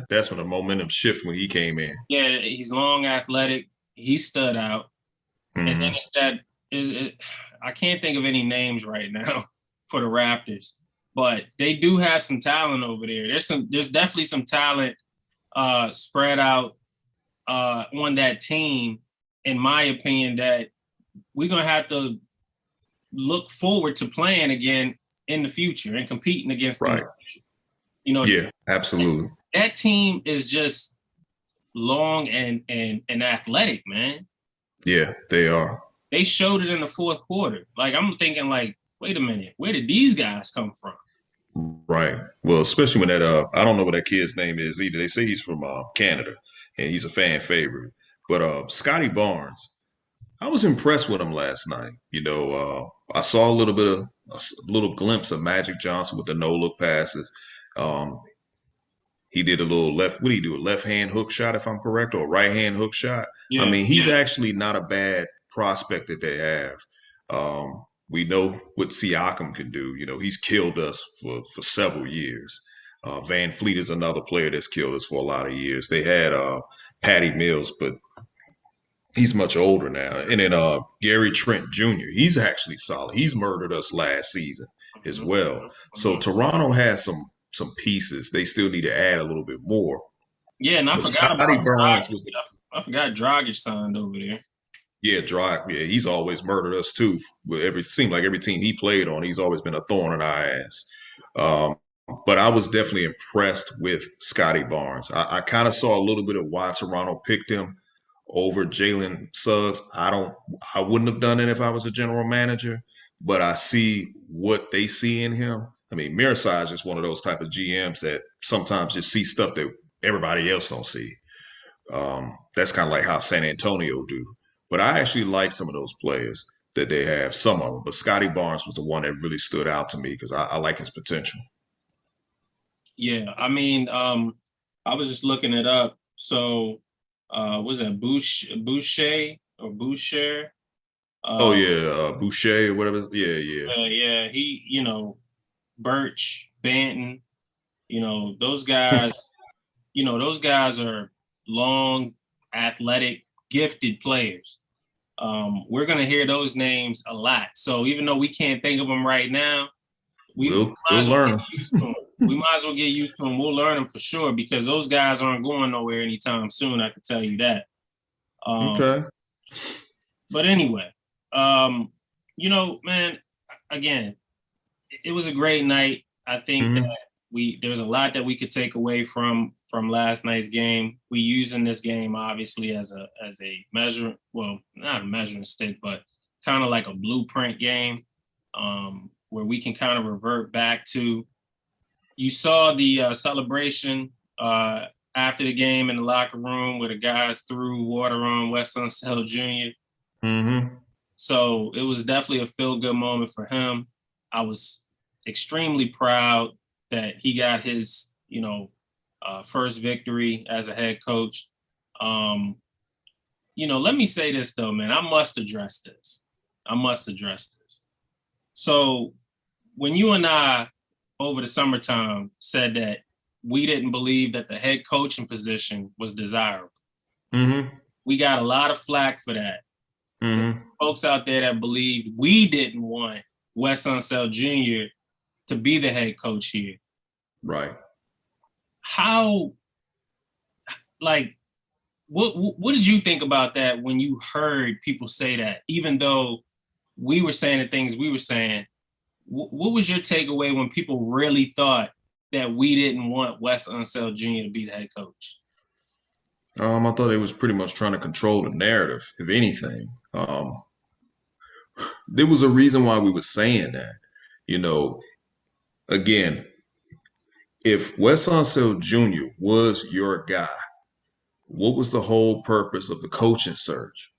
That's when the momentum shift when he came in. Yeah, he's long, athletic. He stood out. And then Hmm. it's that I can't think of any names right now for the Raptors, but they do have some talent over there. There's definitely some talent spread out on that team, in my opinion, that we're gonna have to look forward to playing again in the future and competing against them. Right. You know, Yeah, absolutely. that team is just long and athletic, man. Yeah, they are. They showed it in the fourth quarter. Like I'm thinking, like, wait a minute, where did these guys come from? Right. Well, especially when that I don't know what that kid's name is either. They say he's from Canada and he's a fan favorite. But Scotty Barnes, I was impressed with him last night. I saw a little bit of a little glimpse of Magic Johnson with the no look passes. Um, he did a little left. What did he do? A left hand hook shot, if I'm correct, or a right hand hook shot. I Yeah, mean, he's actually not a bad prospect that they have. We know what Siakam can do. He's killed us for several years. Van Fleet is another player that's killed us for a lot of years. They had Patty Mills, but he's much older now. And then Gary Trent Jr., he's actually solid. He's murdered us last season as well. So Toronto has some pieces. They still need to add a little bit more. yeah, and I But forgot Scotty about Barnes was, I forgot Dragic signed over there. yeah, dry. Yeah, he's always murdered us too. Seemed like every team he played on, he's always been a thorn in our ass. Um, but I was definitely impressed with Scotty Barnes. I kind of saw a little bit of why Toronto picked him over Jalen Suggs. I wouldn't have done it if I was a general manager, but I see what they see in him. I mean, Mirsad is just one of those type of GMs that sometimes just see stuff that everybody else don't see. That's kind of like how San Antonio do. But I actually like some of those players that they have, some of them. But Scotty Barnes was the one that really stood out to me because I like his potential. Yeah, I mean, I was just looking it up. So, was that Boucher or Boucher? Oh Uh, yeah, Boucher or whatever. Yeah, yeah. yeah, he, Birch, Banton, those guys, those guys are long, athletic, gifted players. We're gonna hear those names a lot. So even though we can't think of them right now, we might We'll as well learn get him. used to them. We might as well get used to them. We'll learn them for sure because those guys aren't going nowhere anytime soon. I can tell you that. Um, Okay. but anyway, um, man, again, it was a great night. I think that Hmm. there's a lot that we could take away from last night's game. We using this game obviously as a measure, well, not a measuring stick, but kind of like a blueprint game, where we can kind of revert back to. You saw the celebration after the game in the locker room where the guys threw water on Wes Unseld Jr. Hmm. So it was definitely a feel-good moment for him. I was extremely proud that he got his, first victory as a head coach. Um, let me say this though, man. I must address this. I must address this. So when you and I over the summertime said that we didn't believe that the head coaching position was desirable, Hmm. we got a lot of flack for that. Hmm. Folks out there that believed we didn't want Wes Unseld Jr. to be the head coach here. Right. How, like, what did you think about that when you heard people say that? Even though we were saying the things we were saying, what was your takeaway when people really thought that we didn't want Wes Unseld Jr. to be the head coach? I thought it was pretty much trying to control the narrative, if anything. There was a reason why we were saying that. You know, again, if Wes Unseld Jr. was your guy, what was the whole purpose of the coaching search?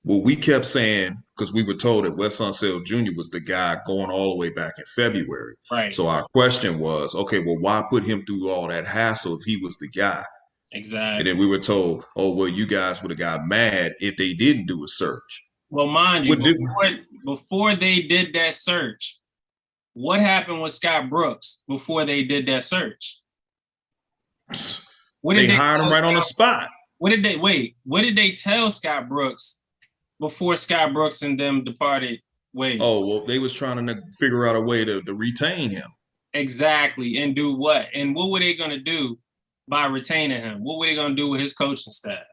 Well, we kept saying, because we were told that Wes Unseld Jr. was the guy going all the way back in February. Right. So our question was, okay, well, why put him through all that hassle if he was the guy? And then Exactly. we were told, oh, well, you guys would have got mad if they didn't do a search. Well, mind you, What did before they did that search, what happened with Scott Brooks before they did that search? What they did they hired him tell right on the Scott? spot? What did they wait? What did they tell Scott Brooks before Scott Brooks and them departed ways? Oh, well, they was trying to figure out a way to retain him. Exactly. And do what? And what were they going to do by retaining him? What were they going to do with his coaching staff?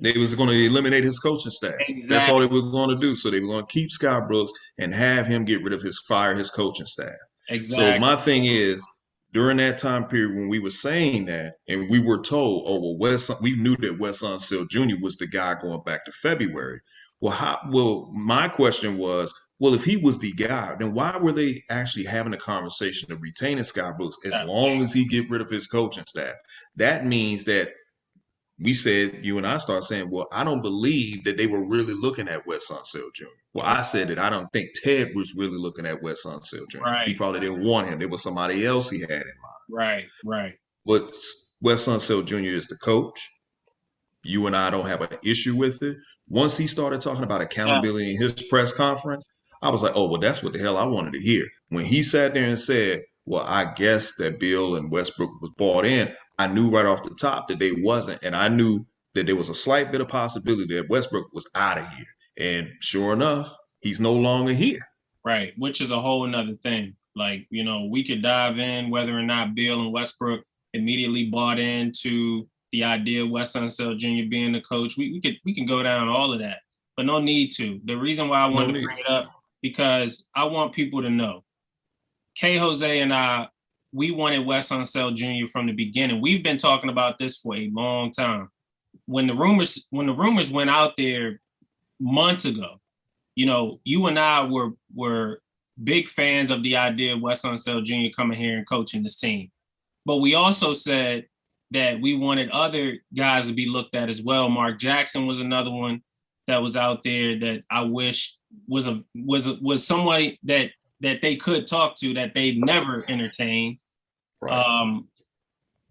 They was going to eliminate his coaching staff. That's all they Exactly. were going to do. So they were going to keep Scott Brooks and have him get rid of fire his coaching staff. So Exactly. my thing is, during that time period when we were saying that, and we were told, oh well, we knew that Wes Unseld Jr. was the guy going back to February. Well, my question was, well, if he was the guy, then why were they actually having a conversation of retaining Scott Brooks as long as he get rid of his coaching staff? That means that we said, you and I started saying, well, I don't believe that they were really looking at Wes Unseld Jr. Well, I said that I don't think Ted was really looking at Wes Unseld Jr. He Right. probably didn't want him. There was somebody else he had in mind. Right. Right. But Wes Unseld Jr. is the coach. You and I don't have an issue with it. Once he started talking about Yeah. accountability in his press conference, I was like, oh, well, that's what the hell I wanted to hear. When he sat there and said, well, I guess that Bill and Westbrook was bought in, I knew right off the top that they wasn't. And I knew that there was a slight bit of possibility that Westbrook was out of here. And sure enough, he's no longer here. Right. Which is a whole nother thing. Like, we could dive in whether or not Bill and Westbrook immediately bought into the idea of Wes Unseld Jr. being the coach. We can go down all of that, but no need to. The reason why I No wanted to need. bring it up, because I want people to know K. Jose and I, we wanted Wes Unseld Jr. from the beginning. We've been talking about this for a long time. When the rumors went out there months ago, you and I were big fans of the idea of Wes Unseld Jr. coming here and coaching this team. But we also said that we wanted other guys to be looked at as well. Mark Jackson was another one that was out there that I wish was somebody that they could talk to that they never entertained. Right.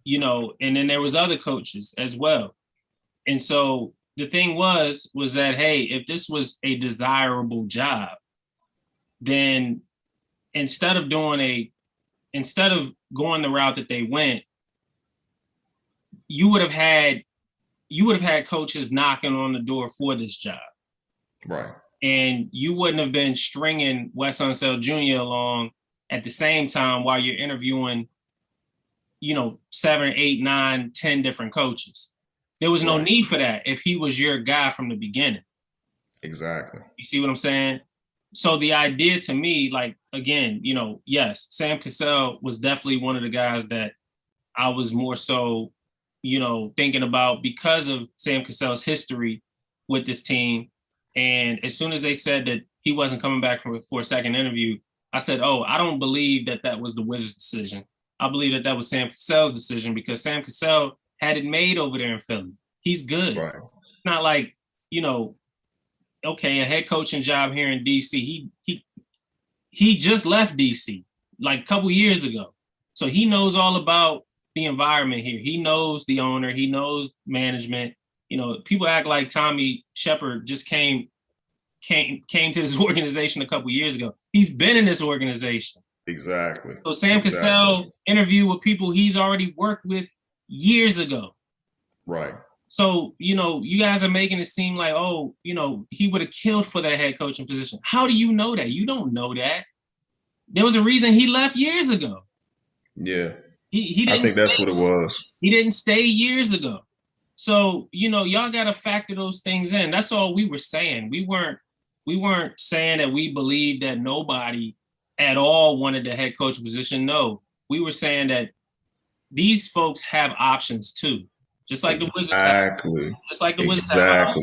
And then there was other coaches as well. And so the thing was that, hey, if this was a desirable job, then instead of going the route that they went, you would have had coaches knocking on the door for this job. Right. And you wouldn't have been stringing Wes Unseld Jr. along at the same time while you're interviewing, 7, 8, 9, 10 different coaches. There was no need for that if he was your guy from the beginning. Exactly. You see what I'm saying? So the idea to me, like, again, yes, Sam Cassell was definitely one of the guys that I was more so, thinking about because of Sam Cassell's history with this team. And as soon as they said that he wasn't coming back for a second interview, I said, oh, I don't believe that was the Wizards' decision. I believe that was Sam Cassell's decision because Sam Cassell had it made over there in Philly. He's good. Right. It's not like, okay, a head coaching job here in DC. He just left DC like a couple years ago. So he knows all about the environment here. He knows the owner. He knows management. People act like Tommy Shepard just came to this organization a couple years ago. He's been in this organization. Exactly. So Sam Cassell interviewed with people he's already worked with years ago. Right. So, you guys are making it seem like, oh, he would have killed for that head coaching position. How do you know that? You don't know that. There was a reason he left years ago. Yeah. He didn't I think that's what it was. He didn't stay years ago. So, y'all got to factor those things in. That's all we were saying. We weren't saying that we believed that nobody at all wanted the head coach position. No, we were saying that these folks have options too. Just like the Wizards have. Just like the Wizards have.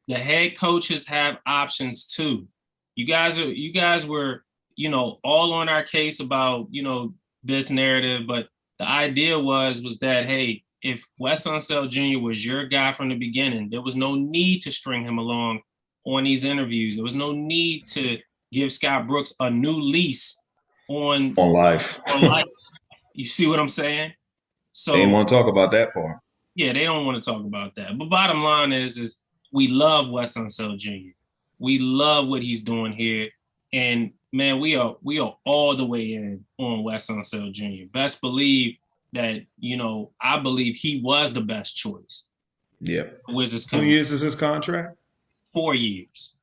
The head coaches have options too. You guys were, all on our case about, this narrative, but the idea was that, hey, if Wes Unseld Jr. was your guy from the beginning, there was no need to string him along on these interviews. There was no need to give Scott Brooks a new lease on life. On life. You see what I'm saying? So they didn't want to talk about that part. Yeah, they don't want to talk about that. But bottom line is we love Wes Unseld Jr. We love what he's doing here. And man, we are all the way in on Wes Unseld Jr. Best believe that, I believe he was the best choice. Yeah. The Wizards How could many years is his contract? 4 years.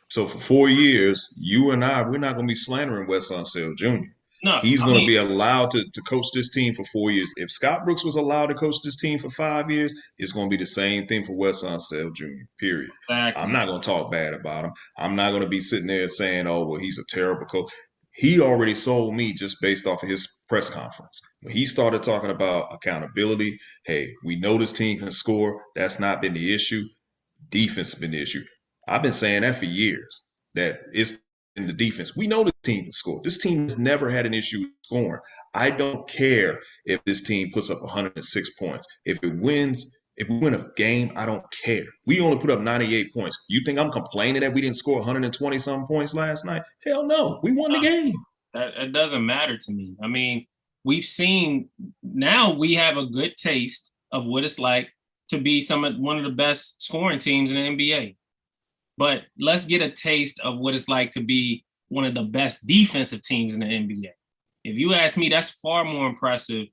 So for 4 years, you and we're not going to be slandering Wes Unseld Jr. No, He's I going to mean, be allowed to coach this team for 4 years. If Scott Brooks was allowed to coach this team for 5 years, it's going to be the same thing for Wes Unseld Jr., period. I'm exactly. not going to talk bad about him. I'm not going to be sitting there saying, oh, well, he's a terrible coach. He already sold me just based off of his press conference. When he started talking about accountability, hey, we know this team can score. That's not been the issue. Defense has been the issue. I've been saying that for years, that it's in the defense. We know this team can score. This team has never had an issue scoring. I don't care if this team puts up 106 points. If we win a game, I don't care. We only put up 98 points. You think I'm complaining that we didn't score 120 some points last night? Hell no. We won the game. That doesn't matter to me. I mean, we've seen now we have a good taste of what it's like to be one of the best scoring teams in the NBA. But let's get a taste of what it's like to be one of the best defensive teams in the NBA. If you ask me, that's far more impressive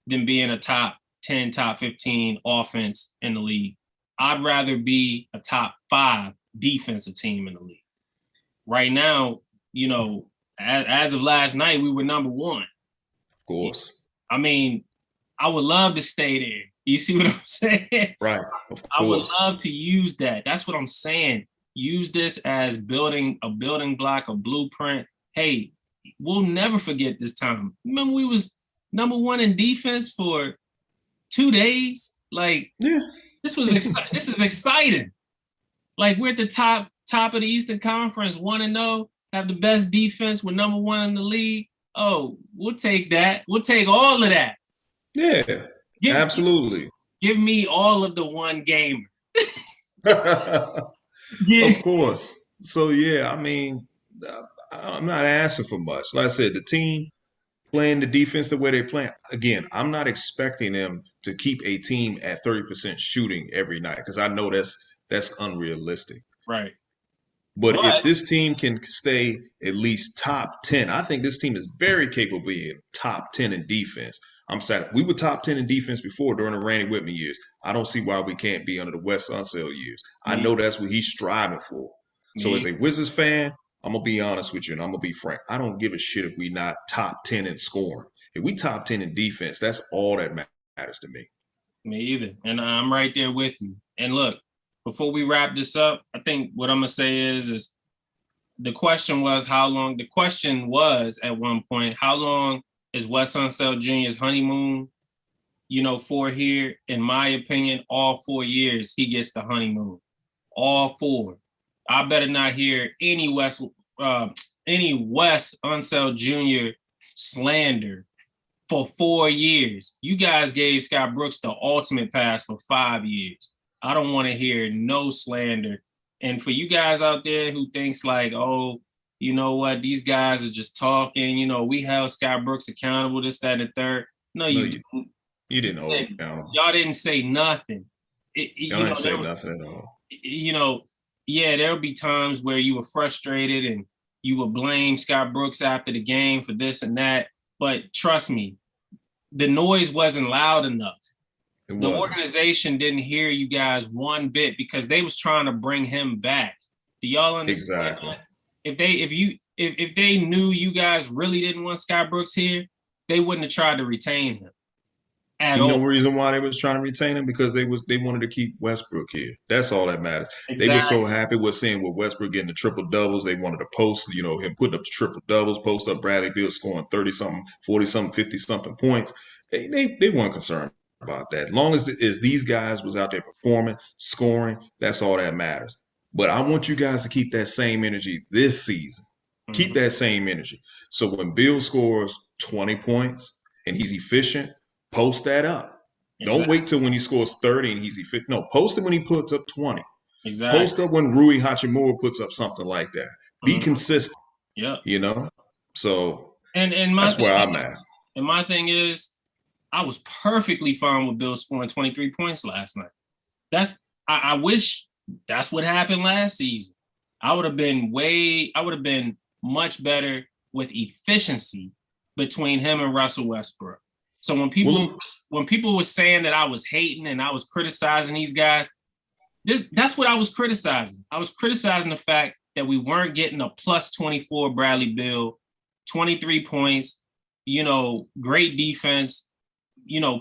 than being a top 10, top 15 offense in the league. I'd rather be a top 5 defensive team in the league. Right now, as of last night, we were number 1. Of course. I mean, I would love to stay there. You see what I'm saying? Right. Of I would course. love to use that. That's what I'm saying. Use this as a building block, a blueprint. Hey, we'll never forget this time. Remember, we was number 1 in defense for 2 days. Like, yeah, this is exciting. Like, we're at the top of the Eastern Conference, 1-0, have the best defense. We're number 1 in the league. Oh, we'll take that. We'll take all of that. Yeah, absolutely. Give me all of the one gamer. Of course. So yeah, I mean, I'm not asking for much. Like I said, the team playing the defense the way they play. Again, I'm not expecting them to keep a team at 30% shooting every night because I know that's unrealistic. Right. But if this team can stay at least top 10, I think this team is very capable of being top 10 in defense. I'm sad. We were top 10 in defense before during the Randy Whitman years. I don't see why we can't be under the Wes Unseld years. I know that's what he's striving for. So as a Wizards fan, I'm going to be honest with you and I'm going to be frank. I don't give a shit if we not top 10 in scoring. If we top 10 in defense, that's all that matters to me. Me either. And I'm right there with you. And look, before we wrap this up, I think what I'm going to say is the question was at one point, how long is Wes Unseld Jr.'s honeymoon, for here? In my opinion, all 4 years, he gets the honeymoon. All 4. I better not hear any Wes Unseld Jr. slander for 4 years. You guys gave Scott Brooks the ultimate pass for 5 years. I don't want to hear no slander. And for you guys out there who thinks like, oh, you know what, these guys are just talking, we held Scott Brooks accountable, this, that, and the third. No, you didn't hold him accountable. Y'all didn't say nothing. Y'all didn't say nothing at all. Yeah, there'll be times where you were frustrated and you would blame Scott Brooks after the game for this and that. But trust me, the noise wasn't loud enough. The organization didn't hear you guys one bit because they was trying to bring him back. Do y'all understand? Exactly. If they knew you guys really didn't want Scott Brooks here, they wouldn't have tried to retain him. No reason why they was trying to retain him because they wanted to keep Westbrook here. That's all that matters. Exactly. They were so happy with seeing with Westbrook getting the triple doubles. They wanted to post, him putting up the triple doubles, post up Bradley Beal scoring 30-something, 40-something, 50-something points. They weren't concerned about that. As long as these guys was out there performing, scoring, that's all that matters. But I want you guys to keep that same energy this season. Mm-hmm. Keep that same energy. So when Beal scores 20 points and he's efficient, post that up. Exactly. Don't wait till when he scores 30 and he's efficient. No, post it when he puts up 20. Exactly. Post up when Rui Hachimura puts up something like that. Be consistent. Yeah. So and that's where I'm at. And my thing is, I was perfectly fine with Bill scoring 23 points last night. I wish that's what happened last season. I would have been much better with efficiency between him and Russell Westbrook. So Well, when people were saying that I was hating and I was criticizing these guys, that's what I was criticizing. I was criticizing the fact that we weren't getting a plus 24 Bradley Beal, 23 points, great defense,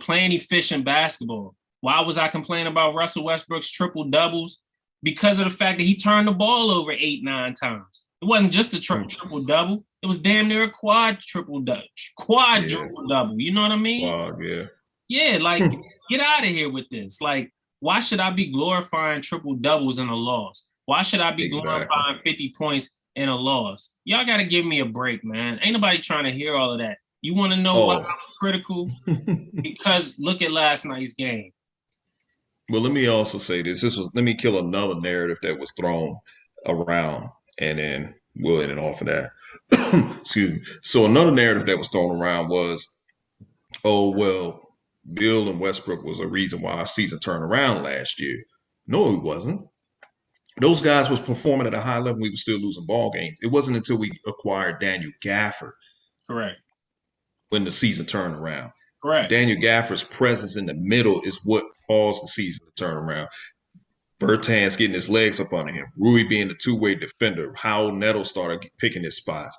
playing efficient basketball. Why was I complaining about Russell Westbrook's triple doubles? Because of the fact that he turned the ball over 8-9 times. It wasn't just a triple double. It was damn near a quadruple double. You know what I mean? wow, yeah. Yeah, like get out of here with this. Like, why should I be glorifying triple doubles in a loss? Why should I be Exactly. glorifying 50 points in a loss? Y'all got to give me a break, man. Ain't nobody trying to hear all of that. You want to know why I Oh. was critical? Because look at last night's game. Well, let me also say this. Let me kill another narrative that was thrown around, and then we'll end it off of that. Excuse me. So another narrative that was thrown around was, oh well, Bill and Westbrook was a reason why our season turned around last year. No, it wasn't. Those guys was performing at a high level. We were still losing ball games. It wasn't until we acquired Daniel Gafford Correct. when the season turned around. Correct. Daniel Gafford's presence in the middle is what caused the season to turn around. Bertans getting his legs up under him. Rui being the two-way defender. Howell Neto started picking his spots.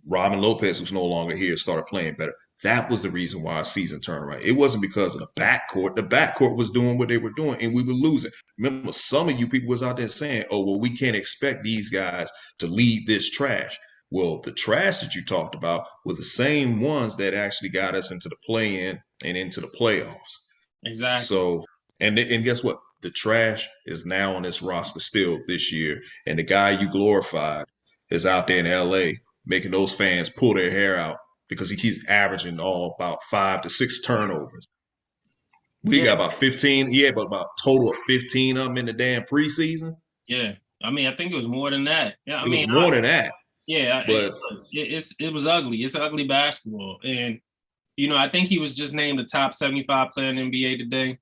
Robin Lopez, who's no longer here, started playing better. That was the reason why our season turned around. It wasn't because of the backcourt. The backcourt was doing what they were doing, and we were losing. Remember, some of you people was out there saying, oh, well, we can't expect these guys to lead this trash. Well, the trash that you talked about were the same ones that actually got us into the play-in and into the playoffs. Exactly. So, and guess what? The trash is now on this roster still this year, and the guy you glorified is out there in LA making those fans pull their hair out because he keeps averaging all about 5 to 6 turnovers. We Yeah. got about 15. He had about total of 15 of them in the damn preseason. Yeah. I mean, I think it was more than that. Yeah. I It was mean, more than that, yeah. but It was ugly. It's ugly basketball, and I think he was just named the top 75 player in the NBA today.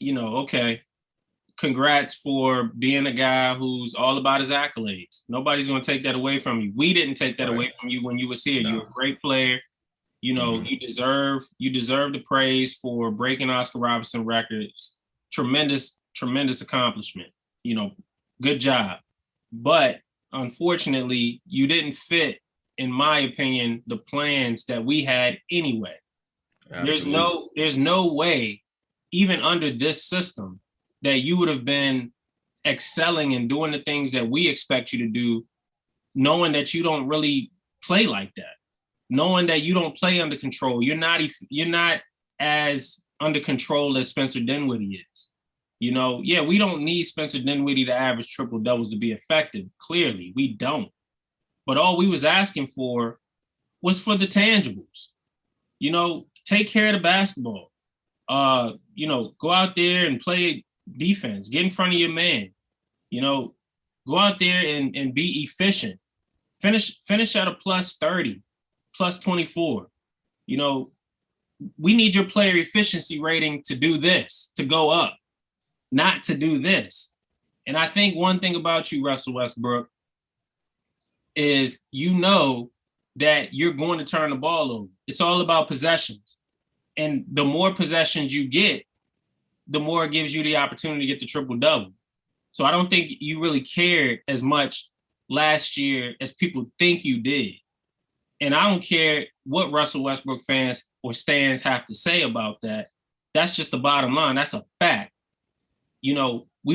Okay. Congrats for being a guy who's all about his accolades. Nobody's going to take that away from you. We didn't take that right, away from you when you was here. no, You're a great player. mm-hmm. You deserve the praise for breaking Oscar Robertson records. Tremendous accomplishment. Good job. But unfortunately, you didn't fit, in my opinion, the plans that we had anyway. Absolutely, There's no way, even under this system, that you would have been excelling and doing the things that we expect you to do, knowing that you don't really play like that, knowing that you don't play under control. You're not as under control as Spencer Dinwiddie is. Yeah, we don't need Spencer Dinwiddie to average triple doubles to be effective. Clearly, we don't. But all we was asking for was for the tangibles. Take care of the basketball. Go out there and play defense. Get in front of your man. Go out there and be efficient. Finish at a plus 30, plus 24. We need your player efficiency rating to do this, to go up, not to do this. And I think one thing about you, Russell Westbrook, is that you're going to turn the ball over. It's all about possessions. And the more possessions you get, the more it gives you the opportunity to get the triple-double. So I don't think you really cared as much last year as people think you did. And I don't care what Russell Westbrook fans or stands have to say about that. That's just the bottom line. That's a fact. We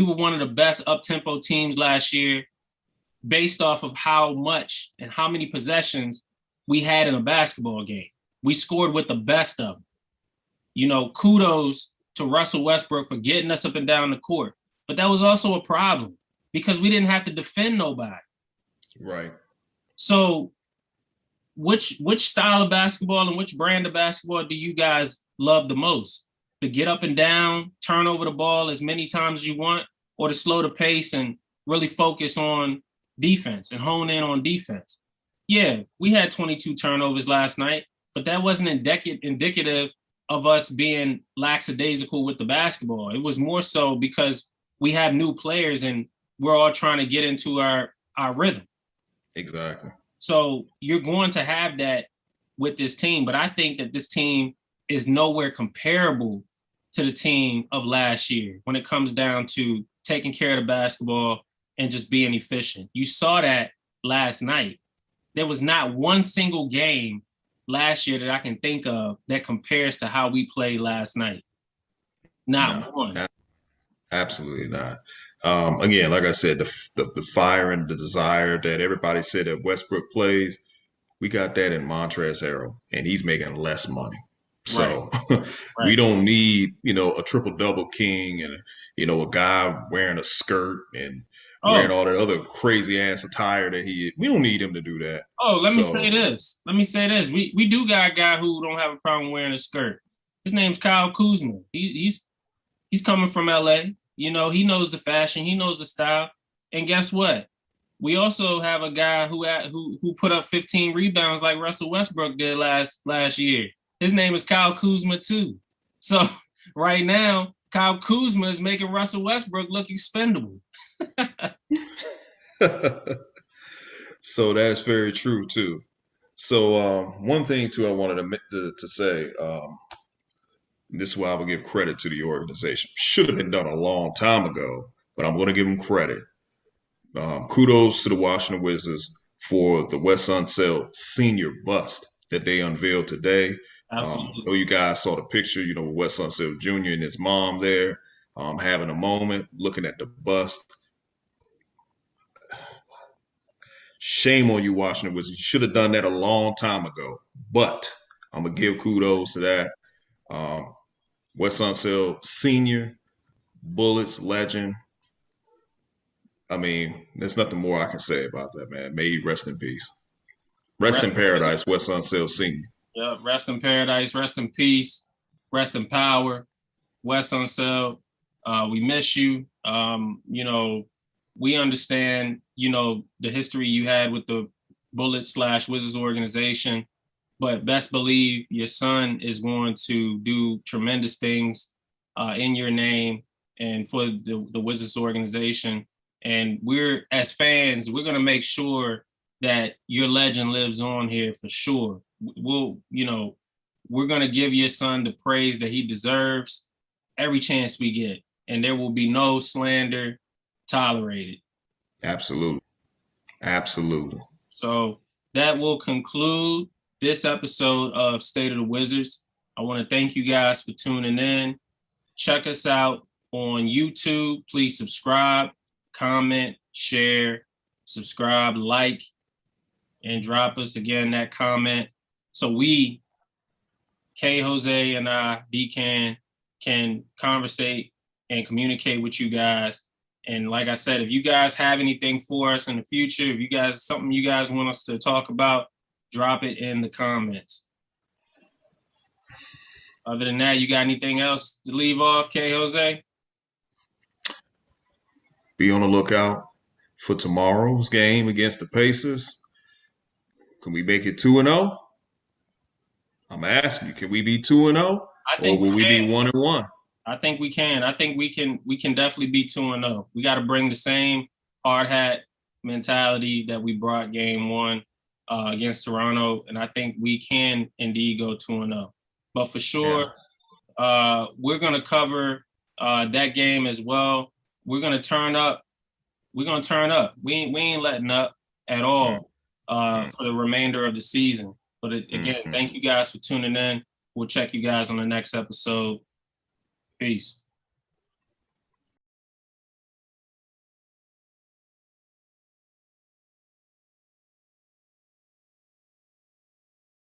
were one of the best up-tempo teams last year based off of how much and how many possessions we had in a basketball game. We scored with the best of them. Kudos to Russell Westbrook for getting us up and down the court. But that was also a problem because we didn't have to defend nobody. right. So which style of basketball and which brand of basketball do you guys love the most? To get up and down, turn over the ball as many times as you want, or to slow the pace and really focus on defense and hone in on defense? Yeah, we had 22 turnovers last night, but that wasn't indicative of us being lackadaisical with the basketball. It was more so because we have new players and we're all trying to get into our rhythm. Exactly. So you're going to have that with this team, but I think that this team is nowhere comparable to the team of last year when it comes down to taking care of the basketball and just being efficient. You saw that last night. There was not one single game last year that I can think of that compares to how we played last night. No, Not one. absolutely not. Again, like I said, the fire and the desire that everybody said that Westbrook plays, we got that in Montrezl Harrell, and he's making less money. Right, So we right. don't need, a triple double king and, a guy wearing a skirt and wearing Oh, all that other crazy ass attire that we don't need him to do that. let me So say this. Let me say this. We do got a guy who don't have a problem wearing a skirt. His name's Kyle Kuzma. He's coming from LA. You know, he knows the fashion, he knows the style. And guess what? We also have a guy who put up 15 rebounds like Russell Westbrook did last year. His name is Kyle Kuzma too. So right now, Kyle Kuzma is making Russell Westbrook look expendable. so that's very true too. So one thing too I wanted to say, this is why I would give credit to the organization. Should have been done a long time ago, but I'm going to give them credit. Kudos to the Washington Wizards for the Wes Unseld senior bust that they unveiled today. I know Absolutely. you guys saw the picture, with Wes Unseld Jr. and his mom there, having a moment, looking at the bust. Shame on you, Washington Wizards. You should have done that a long time ago. But I'm gonna give kudos to that. Um, Wes Unseld Senior, Bullets legend. I mean, there's nothing more I can say about that, man. May he rest in peace. Rest Rest, in paradise, Wes Unseld Senior. yeah, rest in paradise, rest in peace, rest in power. Wes Unseld, we miss you. We understand, the history you had with the Bullet/Wizards organization, but best believe your son is going to do tremendous things in your name and for the Wizards organization. And we're, as fans, we're going to make sure that your legend lives on here for sure. We're going to give your son the praise that he deserves every chance we get, and there will be no slander tolerated. Absolutely. Absolutely. So that will conclude this episode of State of the Wizards. I want to thank you guys for tuning in. Check us out on YouTube. Please subscribe, comment, share, subscribe, like, and drop us again that comment so we, K Jose and I, Decan, can conversate and communicate with you guys. And like I said, if you guys have anything for us in the future, if you guys something you guys want us to talk about, drop it in the comments. Other than that, you got anything else to leave off, K Jose? Be on the lookout for tomorrow's game against the Pacers. Can we make it 2-0? I'm asking you, can we be 2-0? I Or think we will we be can. 1-1? I think we can. I think we can definitely be 2-0. We got to bring the same hard hat mentality that we brought game one against Toronto, and I think we can indeed go 2-0. But for Yeah. sure, we're gonna cover that game as well. We're gonna turn up. We're gonna turn up. We ain't letting up at Mm, all mm, for the remainder of the season. But mm, again, mm. thank you guys for tuning in. We'll check you guys on the next episode. Peace.